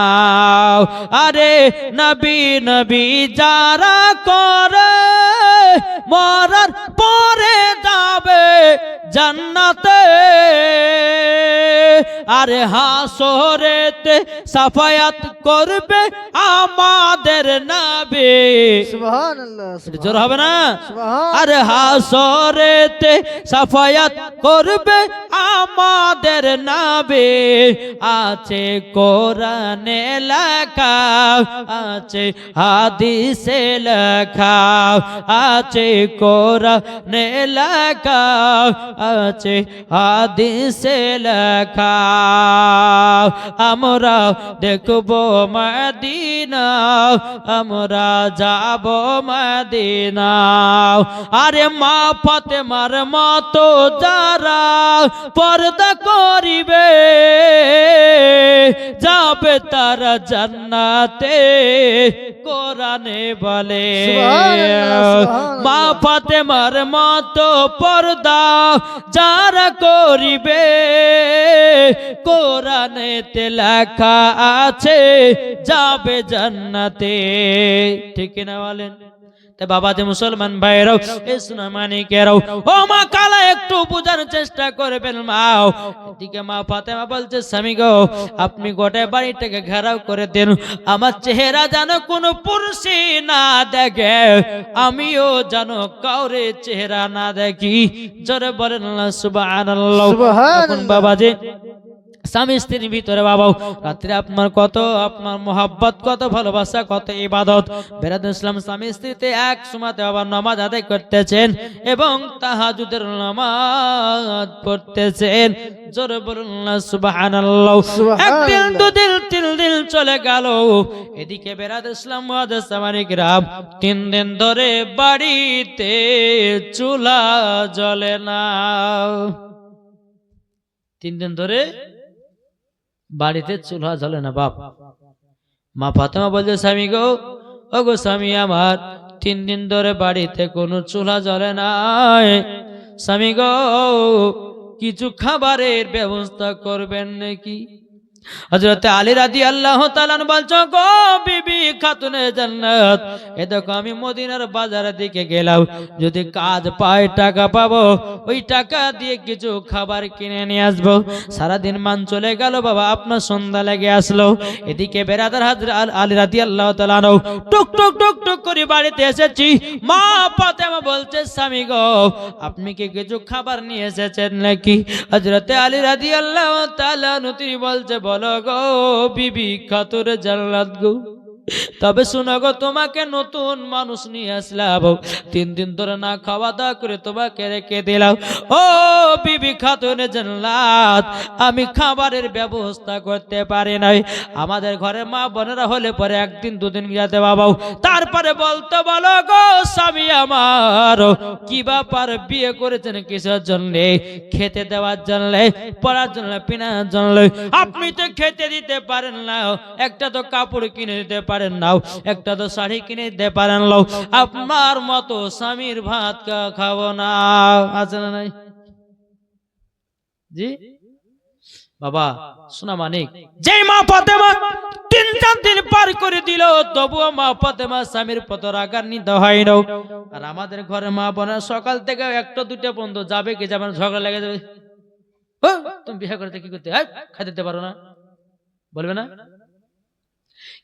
A: আরে নবী নবী যারা করে মরার পরে যাবে জান্নাতে, আরে হাসরেতে সাফায়াত করবে আমাদের নবী।
B: সুবহানাল্লাহ।
A: জোর হবে না?
B: সুবহান।
A: আরে হাসরেতে সাফায়াত করবে আমাদের নবী। আছে কোরআনে লেখা, আছে হাদিসে লেখা, আছে কোরআনে লেখা, আছে হাদিসে লেখা। আমরা দেখব মদিনা, আমরা যাব মদিনা। আরে মা ফাতেমার মতো যারা পর্দা করিবে যাবে তারা জান্নাতে, কোরআনে বলে। মা ফাতেমার মতো পর্দা যারা করিবে কোরআনেতে লেখা আছে যাবে জান্নাতে। ঠিক না বলেন? তাই বাবা যে মুসলমান ভাইরাও, এই সোনা মানিকেরাও, ও মা কালা একটু বোঝার চেষ্টা করবেন। মাও এদিকে মা ফাতেমা বলছে, স্বামী গো আপনি গোটা বাড়িটাকে ঘেরাও করে দেন, আমার চেহারা যেন কোনো পুরুষই না দেখে, আমিও যেন কাউরে চেহারা না দেখি। জোরে বলেন না সুবহানাল্লাহ। এখন বাবা যে স্বামী স্ত্রীর ভিতরে বাবা রাত্রে আপনার কত আপনার মোহাব্বত, কত ভালোবাসা, কত ইবাদত। বেরাদুল ইসলাম স্বামী স্ত্রীতে এক সময়তে আবার নামাজ আদায় করতেছেন এবং তাহাজ্জুদের নামাজ পড়তেছেন। জোরে বলুন না সুবহানাল্লাহ। একদিন দুদিন তিন দিন চলে গেল, এদিকে বেরাদুল ইসলাম মুআজ্জাজ সামানিক রাম 3 দিন ধরে বাড়িতে চুলা জ্বলে না। 3 দিন ধরে বাড়িতে চুলা জ্বলে না বাপ। মা ফাতেমা বলছে স্বামী গো, ও গো স্বামী আমার, 3 দিন ধরে বাড়িতে কোনো চুলা জ্বলে নাই। স্বামী গো, কিছু খাবারের ব্যবস্থা করবেন নাকি? হযরত আলী রাদিয়াল্লাহু তাআলা বলছো গো বিবি খাতুনে জান্নাত, এ দেখো আমি মদিনার বাজারের দিকে গেলাম, যদি কাজ পাই টাকা পাবো, ওই টাকা দিয়ে কিছু খাবার কিনে নিয়ে আসবো। সারাদিন মান চলে গেল বাবা, আপনার সন্ধ্যা লেগে আসলো। এদিকে বেরাদার হযরত আলী রাদিয়াল্লাহু তাআলা টুক টুক টুক টুক করে বাড়িতে এসেছি। মা ফাতেমা বলছে স্বামী গো, আপনি কি কিছু খাবার নিয়ে এসেছেন নাকি? হযরত আলী রাদিয়াল্লাহু তাআলা তিনি বলছে বলো গো বিবি খাতুনে জান্নাত গো, তবে শোনো গো, তোমাকে নতুন মানুষ নিয়ে আসলাম, 3 দিন ধরে না খাওয়া দাওয়া করে তোমাকে রেখে দিলাম। ও বিবি খাতুনে জান্নাত, আমি খাবারের ব্যবস্থা করতে পারি নাই। আমাদের ঘরে মা বোনেরা হলে পরে একদিন দুদিন যাতে বাবা, তারপরে বলতো বলো গো স্বামী আমার, কি ব্যাপার, বিয়ে করেছেন কিসের জন্য? খেতে দেওয়ার জন্য, পড়ার জন্য, পিনার জন্য। আপনি তো খেতে দিতে পারেন না, একটা তো কাপড় কিনে দিতে পারেন না, একটা তো শাড়ি কিনে দিতে পারেন না, আপনার মতো স্বামীর ভাত খাবো না। আছে না নাই জি বাবা? শোনা মানিক, যে মা ফাতেমা 3-4 দিন পার করে দিল, তবুও মা ফাতেমা স্বামীর পত রাগান্বিত হয় না। আর আমাদের ঘরে মা বোনের সকাল থেকে 1টা 2টা পর্যন্ত যাবে কি যাবে না, ঝগড়া লেগে যাবে। তুমি বিয়ে করতে কি করতে খাইতে দিতে পারো না, বলবে না?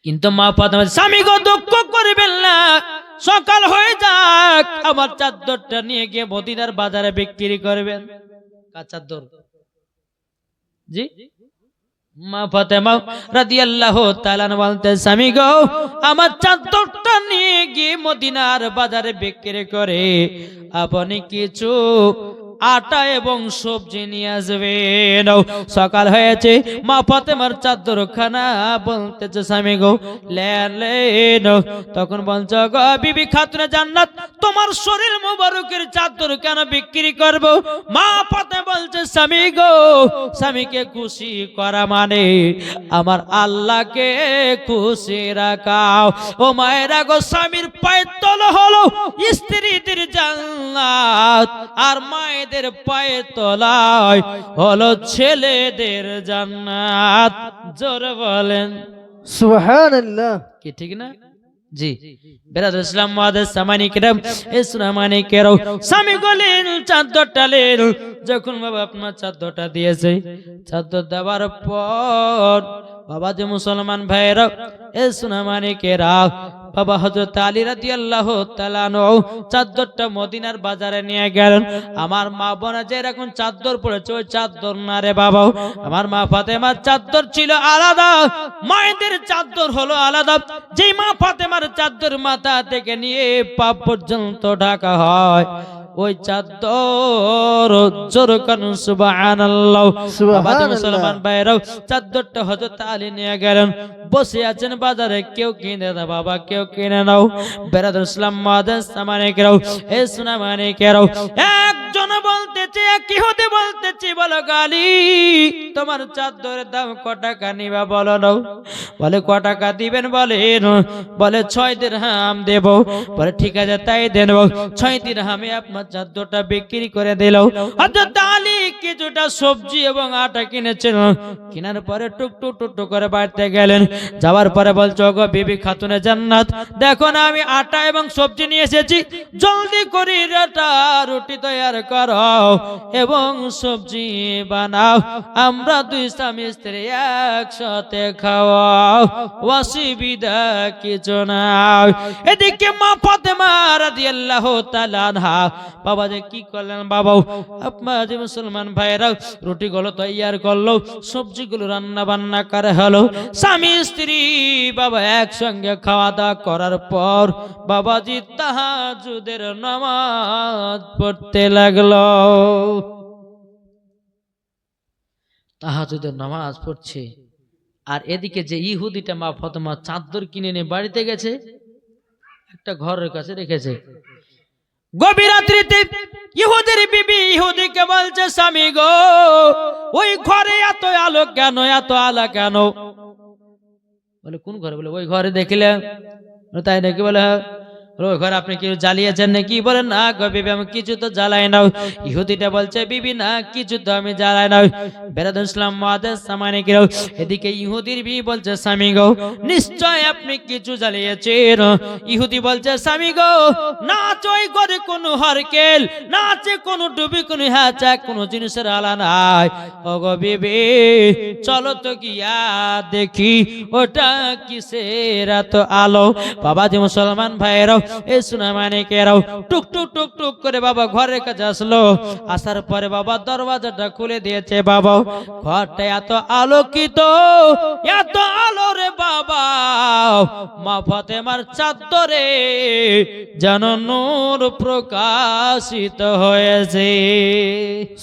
A: কিন্তু মা ফাতেমা স্বামী গো দুঃখ করবেন না, সকাল হয়ে যাক, আমার চাদরটা নিয়ে গিয়ে মদিনার বাজারে বিক্রি করবেন। কার চাদর? জি মা ফাতেমা রাদিয়াল্লাহু তাআলা বলতে স্বামী গো, আমার চাদরটা নিয়ে গিয়ে মদিনার বাজারে বিক্রি করে আপনি কিছু আটা এবং সবজি নিয়ে আসবেন। সকাল হয়েছে, মা ফাতেমার চাদরখানা বলতেছে স্বামী গো লেন। তখন বলছো গো বিবি খাতুনে জান্নাত, তোমার শরীর মুবারকের চাদর কেন বিক্রি করব? মা ফাতেমা বলছে স্বামী গো, স্বামীকে খুশি করা মানে আমার আল্লাহকে খুশি রাখাও। ও মায়েরা গো, স্বামীর পায়ের তলা হলো স্ত্রীদের জান্নাত, আর মায়ের পায়ের তলায় হলো ছেলেদের জান্নাত। জোরে বলেন
B: সুবহানাল্লাহ।
A: কি ঠিক না? জি বেরাদুল ইসলাম মুআজ্জাজ সামানিকরাম, ইসলামানিকেরাও স্বামী গলেন চাদরটা লেন। যখন বাবা আপনার চাদরটা দিয়েছে, চাদর দেওয়ার পর বাবা যে মুসলমান ভাইরা, ইসলামানিকেরা, বাবা হযরত আলী রাদিয়াল্লাহু তাআলা চাদরটা মদিনার বাজারে নিয়ে গেলেন। আমার মা বোনা যে এরকম চাদর পড়েছে, ওই চাদর না রে বাবা। আমার মা ফাতেমার চাদর ছিল আলাদা, মায়েদের চাদর হলো আলাদা। যে মা ফাতেমার চাদর মাথা থেকে নিয়ে পা পর্যন্ত ঢাকা হয়, ওই চাদর জোরে কানুন সুবহানাল্লাহ। বাবা মুসলমান ভাইরাও চাদরটা হযরত আলী নিয়ে গেলেন। বসে আছেন বাজারে, কেউ কিনে না বাবা, কেউ কিনে নাও। বেরাদুল ইসলাম মুআজ্জাজ সামানিকরাও, সুনামানিকেরাও একজন বলতেছে, কি হতে বলতেছে বলো গালি, তোমার চাদরের দাম কত টাকা নিবা বলো নাও। বলে কত টাকা দিবেন? বলে 6 দিরহাম দেব। বলে ঠিক আছে তাই দেন। 6 দিরহামে আপনার চাদরটা বিক্রি করে দিল। হযরত আলী কিছুটা সবজি এবং আটা কিনেছেন। কেনার পরে টুক টুক টুক টুক করে বাড়িতে গেলেন। যাওয়ার পরে বলছে ওগো বিবি খাতুনে জান্নাত, দেখো না আমি আটা এবং সবজি নিয়ে এসেছি, জলদি করে আটা রুটি তৈরি করো এবং সবজি বানাও, আমরা দুই স্বামী স্ত্রী একসাথে খাওয়াও, অসুবিধা কিছু নাই। এদিকে মা ফাতেমা রাদিয়াল্লাহু তাআলা আনহা বাবা যে কি করলেন, বাবা আপনার যে মুসলমান ভাইরা রুটিগুলো তৈয়ার করলো, সবজিগুলো রান্না বান্না করে হলো, স্বামী স্ত্রী বাবা একসঙ্গে খাওয়া দাওয়া করার পর বাবাজি তাহাজ্জুদের নামাজ পড়তে লাগলো। তাহাজ্জুদের নামাজ পড়ছে, আর এদিকে যে ইহুদিটা মা ফাতেমা চাদর কিনে নিয়ে বাড়িতে গেছে, একটা ঘরের কাছে রেখেছে। গভীর রাত্রিতে ইহুদির বিবি ইহুদিকে বলছে, স্বামী গো ওই ঘরে এত আলো কেন, এত আলো কেন? বলে কোন ঘরে? বলে ওই ঘরে দেখলে। তাই নাকি? বলে ওই ঘরে আপনি কি জ্বালিয়েছেন নাকি? বলে না গো বিবি আমি কিছু তো জ্বালাই না। ইহুদিটা বলছে, বিবি না কিছু তো আমি জ্বালাই না। বেরাদুল ইসলাম মুআদ্দাস সামানে কি? এদিকে ইহুদির বিবি বলছে, স্বামী গো নিশ্চয় আপনি কিছু জ্বালিয়েছেন। ইহুদি বলছে, স্বামী গো না ওই ঘরে কোনো হরকেল না আছে, কোনো ডুবি, কোনো হ্যাচা, কোনো জিনিসের আলা নাই। ও গো বিবি চলো তো গিয়া দেখি ওটা কিসের এত আলো। বাবা যে মুসলমান ভাইয়েরাও এই সোনা মানিকেরাও টুক টুক টুক টুক করে বাবা ঘরের কাছে আসলো। আসার পরে বাবা দরওয়াজাটা খুলে দিয়েছে। বাবা ঘরটা এত আলোকিত, এত আলো রে বাবা, মা ফাতেমার চাদরে যেন নূর প্রকাশিত হয়েছে।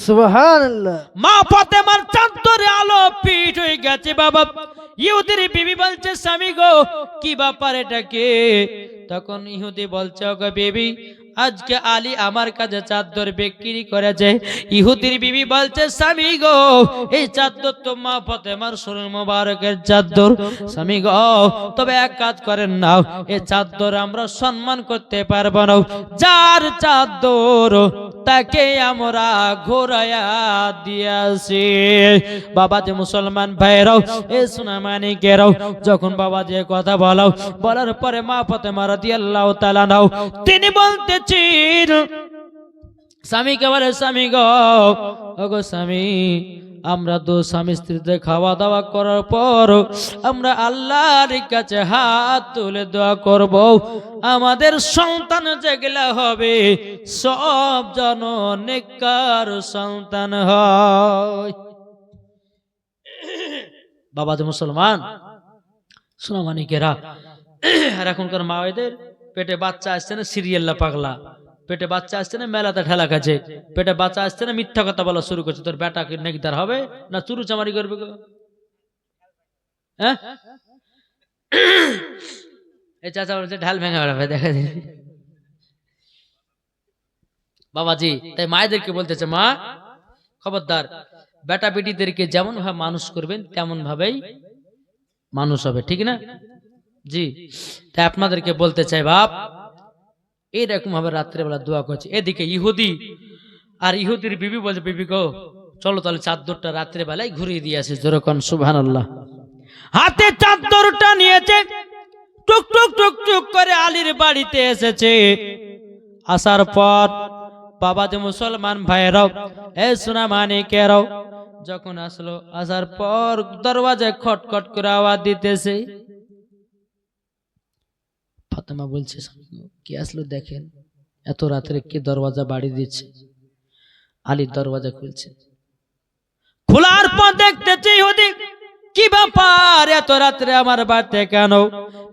B: সুবহানাল্লাহ।
A: মা ফাতেমার চাদরে আলো পিঠ হয়ে গেছে। বাবা ইহুদির বিবি বলছে, স্বামী গো কি ব্যাপার এটা কে? তখন ইহুদি বলছে, ওগো বিবি আজকে আলী আমার কাছে চাদর বিক্রি করেছে। ইহুদির বিবি বলছে, স্বামী গো এই চাদর তো মা ফাতেমার শরীর মোবারকের চাদর। স্বামী গো তবে এক কাজ করেন না, এই চাদর আমরা সম্মান করতে পারবো না, যার চাদর তাকে আমরা ঘোরাইয়া দিয়েছি। বাবা যে মুসলমান ভাইরাও এ সোনা মানিকেরাও যখন বাবা যে কথা বলার পরে মা ফাতেমা রাদিয়াল্লাহু তাআলা নাও তিনি বলতেছেন, স্বামীকে বলে, স্বামী গো ওগো স্বামী আমরা তো স্বামী স্ত্রীতে খাওয়া দাওয়া করার পর আমরা আল্লাহর কাছে হাত তুলে দোয়া করব, আমাদের সন্তান যেগুলা হবে সব যেন নেককার সন্তান হয়। বাবা যে মুসলমান শোনা মানিকেরা, আর এখনকার মায়েদের পেটে বাচ্চা আসছে না সিরিয়াল্লা পাগলা, পেটে বাচ্চা আসছে না মেলাতে ঠেলা খাচ্ছে, পেটে বাচ্চা আসছে না মিথ্যা কথা বলা শুরু করছে, তোর বেটা কি নেকদার হবে না চুরু চামারি করবে গো? হ্যাঁ এই চাচা বলছে ঢাল ভেঙে বেড়াবে, দেখা যায়। বাবাজি তাই মায়েদেরকে বলতেছে, মা খবরদার বেটা বেটিদেরকে যেমন ভাবে মানুষ করবেন তেমন ভাবেই মানুষ হবে, ঠিক না? জি তাই আপনাদেরকে বলতে চাই বাপ এইরকম ভাবে রাত্রেবেলা দোয়া করছে। এদিকে ইহুদি আর ইহুদির বিবি বলছে, বিবি গো চলো তাহলে চাদরটা রাত্রে বেলায় ঘুরিয়ে দিয়ে আসি। যেরকম সুবহানাল্লাহ। হাতে চাদরটা নিয়েছে, টুক টুক টুক টুক করে আলীর বাড়িতে এসেছে। আসার পর বাবা যে মুসলমান ভাইরাও এ সোনা মানিকেরাও যখন আসলো, আসার পর দরওয়াজায় খটখট করে আওয়াজ দিতেছে। ফাতেমা বলছে, কি আসলো দেখেন, এত রাত্রে কি দরওয়াজা বাড়ি দিচ্ছে? আলী দরওয়াজা খুলছে, খোলার পর দেখতেছে ইহুদি, কি ব্যাপার এত রাত্রে আমার বাড়িতে কেন?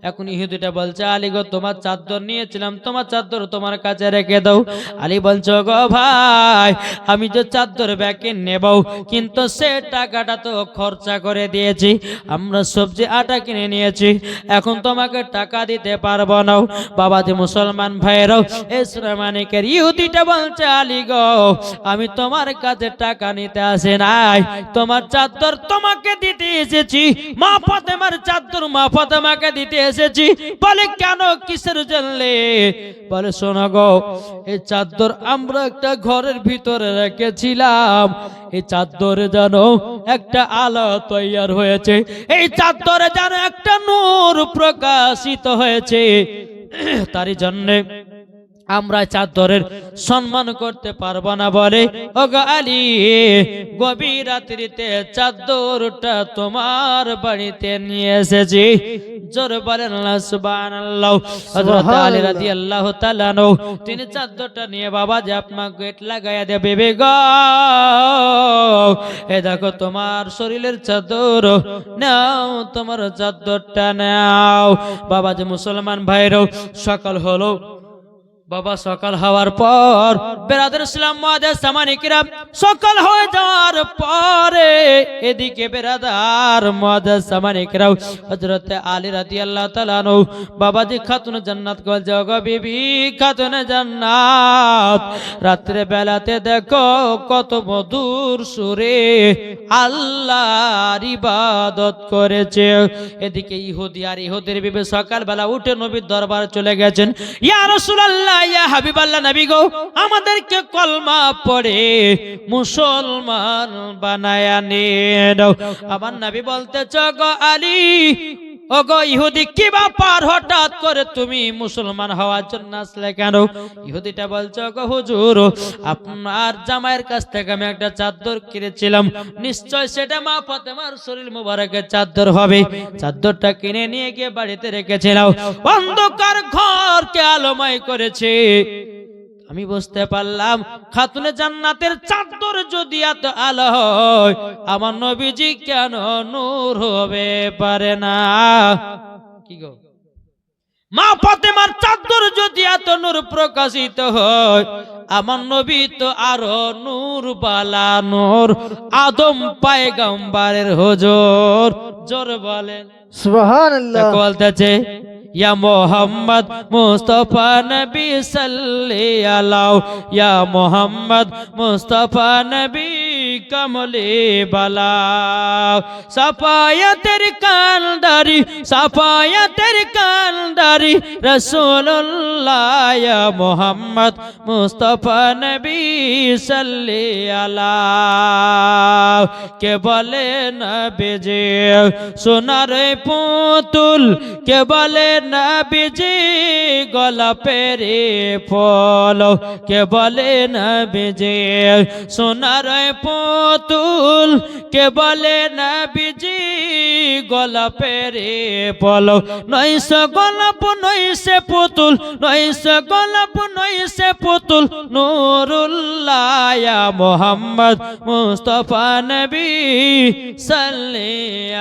A: এখন ইহুদিটা বলছে, আলী গো তোমার চাদর নিয়েছিলাম, তোমার চাদর তোমার কাছে রেখে দাও। আলী বলছে, গো ভাই আমি যে চাদর ব্যাগে নেব কিন্তু সে টাকাটা তো খরচা করে দিয়েছি, আমরা সবজি আটা কিনে নিয়েছি, এখন তোমাকে টাকা দিতে পারবো না। বাবা যে মুসলমান ভাইরাও এই সোনা মানিকের ইহুদিটা বলছে, আলী গো আমি তোমার কাছে টাকা নিতে আসি নাই, তোমার চাদর তোমাকে দিতে এসেছি মা ফাতেমার চাদর মা ফাতেমাকে দিতে এসেছি। বলে কেন, কিসের জন্যে? বলে শোনো গো, এই চাদর আমরা একটা ঘরের ভিতরে রেখেছিলাম, এই চাদরে যেন একটা আলো তৈয়ার হয়েছে, এই চাদরে যেন একটা নূর প্রকাশিত হয়েছে, তারই জন্যে আমরা চাদরের সম্মান করতে পারবো না। বলে ওগো আলী, গভীর রাত্রিতে চাদরটা তোমার বাড়িতে নিয়ে এসেছি। জোর বলেন আল্লাহ সুবহানাল্লাহ। হযরত আলী রাদিয়াল্লাহু তাআলা আনহু তিনি চাদরটা নিয়ে বাবা যে আপনার গেট লাগায়া দেবে বেগো, এ দেখো তোমার শরীরের চাদর নাও, তোমার চাদরটা নাও। বাবা যে মুসলমান ভাইরাও, সকাল হলো বাবা, সকাল হওয়ার পর বেরাদর ইসলাম মুআজ্জাজ সামানি কিরাম, সকাল হয়ে যাওয়ার পরে এদিকে বেরাদার মুআজ্জাজ সামানি কিরাম হযরত আলী রাদিয়াল্লাহু তাআলা আনহু বাবাজি খাতুনে জান্নাত কল জাগো বিবি খাতুনে জান্নাত, রাত্রে বেলাতে দেখো কত মধুর সুরে আল্লাহর ইবাদত করেছে। এদিকে ইহুদি আর ইহুদির বিবি সকাল বেলা উঠে নবীর দরবারে চলে গেছেন। ইয়া রাসূলুল্লাহ, ইয়া হাবিবাল্লাহ, নবী গো আমাদেরকে কলমা পড়ে মুসলমান বানায়া নিয়ে দাও। আমার নবী বলতেছ গো আলী, ও গো ইহুদি, কি ব্যাপার, হঠাৎ করে তুমি মুসলমান হওয়ার জন্য আসলে কেন? ইহুদিটা বলছে গো হুজুর, আপনার জামাইয়ের কাছ থেকে আমি একটা চাদর কিনেছিলাম, নিশ্চয় সেটা মা ফাতেমার শরীর মুবারকের চাদর হবে। চাদরটা কিনে নিয়ে গিয়ে বাড়িতে রেখেছিলাম, অন্ধকার ঘরকে আলোময় করেছে। আমি বুঝতে পারলাম খাতুনে জান্নাতের চাদর যদি এত আলো হয়, আমার নবীজি কেন নূর হবে পারে না? কি গো, মা ফাতেমার চাদর যদি এত নূর প্রকাশিত হয়, আমার নবী তো আরো নূর বালা নূর, আদম পয়গম্বরের হুজুর। জোর বলেন
B: সুবহানাল্লাহ।
A: বলতেছে ইয়া মোহাম্মদ মুস্তাফা নবী সাল্লি আলাইহি, ইয়া মোহাম্মদ মুস্তাফা নবী কমলে বালা, সাফায়াতের কান্দারি সাফায়াতের কান্দারি রাসূলুল্লাহ, ইয়া মোহাম্মদ মুস্তাফা নবী সাল্লি আলাইহি। কে বলে নবীজি সোনার পুতুল, কে বলে নবীজি গোলাপের ফুল, কে বলে নবীজি সোনার পুতুল, কে বলে নবীজি গোলাপের ফুল। নয়সে গোলাপ নয়সে পুতুল, নয়সে গোলাপ নয়সে পুতুল, নূরুল্লাহ ইয়া মুহাম্মদ মুস্তাফা নবী সাল্লি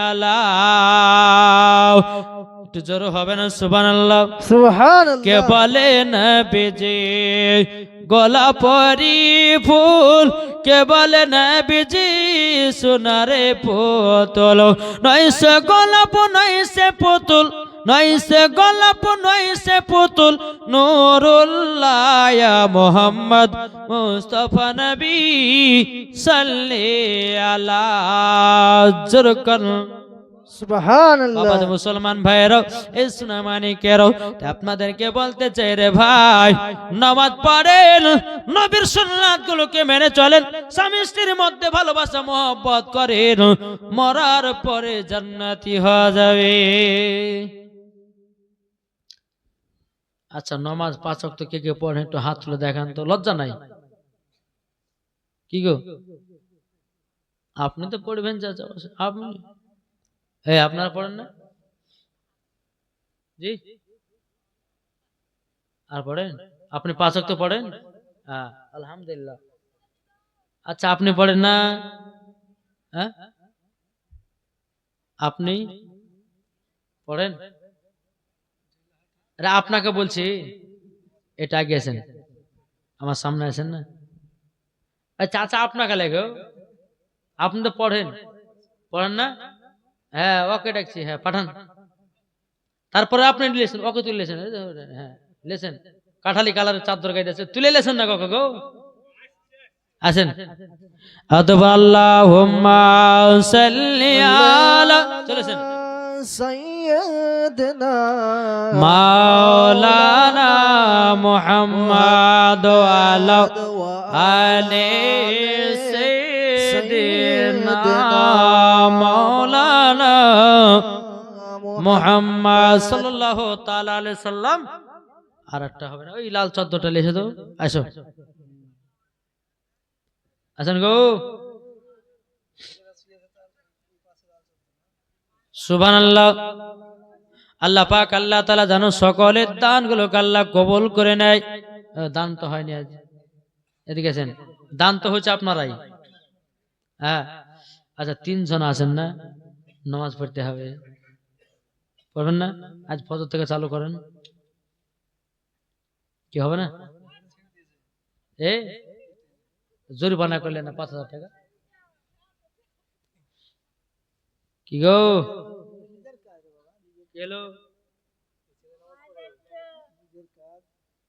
A: আলাইহি। একটু জোর হবে না সুবহানাল্লাহ?
B: সুবহানাল্লাহ।
A: কে বলে নবীজি গোলাপরি ফুল, কে বলে নবীজি সোনারে পুতুল। নয়সে গোলাপ নয়সে পুতুল, নয়সে গোলাপ নয়সে পুতুল, নূরুল্লাহ ইয়া মুহাম্মদ মুস্তাফা নবী সাল্লি আলাইহি। জোর করুন
B: সুবহানাল্লাহ।
A: বাবা মুসলমান ভাইয়েরও এই সুনামানিকেরও আপনাদেরকে বলতে চাই রে ভাই, নামাজ পড়েন, নবীর সুন্নাত গুলোকে মেনে চলেন, স্বামী স্ত্রীর মধ্যে ভালোবাসা মহব্বত করেন, মরার পরে জান্নাতি হয়ে যাবে। আচ্ছা, নামাজ 5 ওয়াক্ত কে কে পড়েন একটু হাত তুলে দেখান তো, লজ্জা নাই? কি গো, আপনি তো পড়বেন চাচা, আপনি আপনারা পড়েন না? জি, আর পড়েন? আপনি 5 ওয়াক্ত পড়েন? হ্যাঁ, আলহামদুলিল্লাহ। আচ্ছা, আপনি পড়েন না? হ্যাঁ, আপনি পড়েন? আরে আপনাকে বলছি, এটা আগে আছেন, আমার সামনে আছেন না? চাচা আপনাকে লেগো, আপনি তো পড়েন, পড়েন না? হ্যাঁ, ওকে ডাকছি, হ্যাঁ পাঠান। তারপরে আপনি লেছেন, ওকে তুলে লেছেন, হ্যাঁ লেছেন, কাঠালি কালারের চাদর গাইতেছে, তুলে লেছেন না কাকা গো? আসেন অথবা আল্লাহুম্মা সাল্লি আলা চলেছেন
B: سيدنا
A: মাওলানা মুহাম্মদ আলা আলে সাইয়্যিদিনা মাওলানা মুহাম্মদ সাল্লাল্লাহু তাআলা আলাইহি সাল্লাম। আর একটা হবে না, ওই লাল চদ্দরটা লিখে দাও। আসো আসেন গো। সুবহানাল্লাহ। আল্লাহ পাক আল্লাহ তাআলা জানো সকলের দানগুলোকে আল্লাহ কবুল করে নেয়। দান তো হয়নি আজ, এদিকে আছেন, দান তো হচ্ছে আপনারাই। হ্যাঁ আচ্ছা, 3 জন আছেন না, নামাজ পড়তে হবে, পড়বেন না? আজ ফজর থেকে চালু করেন, কি হবে না? জরিমানা করলেন না 5,000 টাকা, কি গো এলো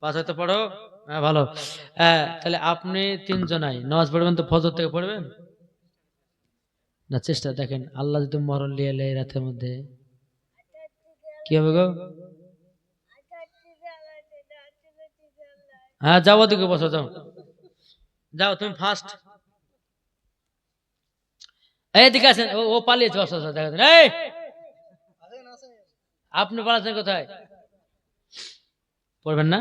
A: 5 তো পড়ো। হ্যাঁ ভালো। তাহলে আপনি 3 জনাই নামাজ পড়বেন তো ফজর থেকে পড়বেন না? চেষ্টা দেখেন, আল্লাহ যদি মরণ লিয়ে এলে রাতের মধ্যে কি হবে গো? হ্যাঁ যাও ওদিকে বসো, যাও যাও তুমি ফার্স্ট। এইদিকে আছেন, ও পালিয়েছে, দেখেন আপনি পালাচ্ছেন কোথায়? পড়বেন না?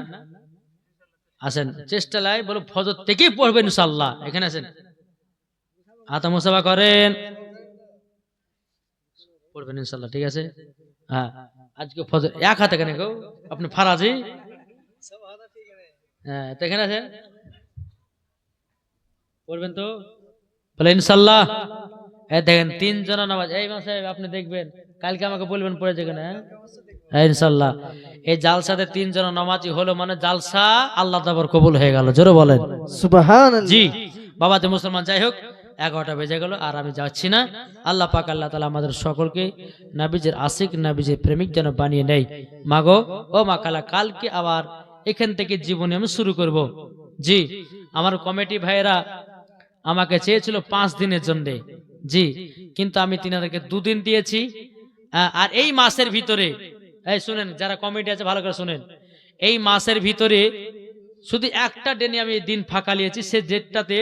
A: আসেন চেষ্টা লাই বলো ফজর থেকেই পড়বেন ইনশাআল্লাহ। এখানে আছেন, হাত মুসাফা করেন, পড়বেন ইনশাআল্লাহ, ঠিক আছে? হ্যাঁ আজকে ফজর এক হাতে কেন গো? আপনি ফারাজি? হ্যাঁ তো এখানে আছেন, পড়বেন তো বলে ইনশাআল্লাহ। দেখেন 3 জন নামাজ, এই মাসে আপনি দেখবেন, কালকে আমাকে বলবেন পড়ে যেখানে। হ্যাঁ ইনশাআল্লাহ। এই জালসাতে 3 জন নামাজি হলো মানে জালসা আল্লাহ তাআলা কবুল হয়ে গেল, জোরে বলেন
B: সুবহানাল্লাহ।
A: জি বাবা তো মুসলমান। যাই হোক 11টা বেজে গেল, আর আমি যাচ্ছি না। আল্লাহ পাক আল্লাহ তাআলা আমাদের সকলকে নবীজির আশিক নবীজির প্রেমিক যেন বানিয়ে নেয়। মাগো ও মা কালা, কালকে আবার এখান থেকে জীবনে আমি শুরু করব। জি আমার কমিটি ভাইয়েরা আমাকে চেয়েছিল 5 দিনের জন্য, জি কিন্তু আমি তিনাদেরকে 2 দিন দিয়েছি। আর এই মাসের ভিতরে, এই শুনেন যারা কমিটি আছে ভালো করে শুনেন, এই মাসের ভিতরে শুধু একটা দিনে আমি দিন ফাঁকা নিয়েছি, সে ডেটটাতে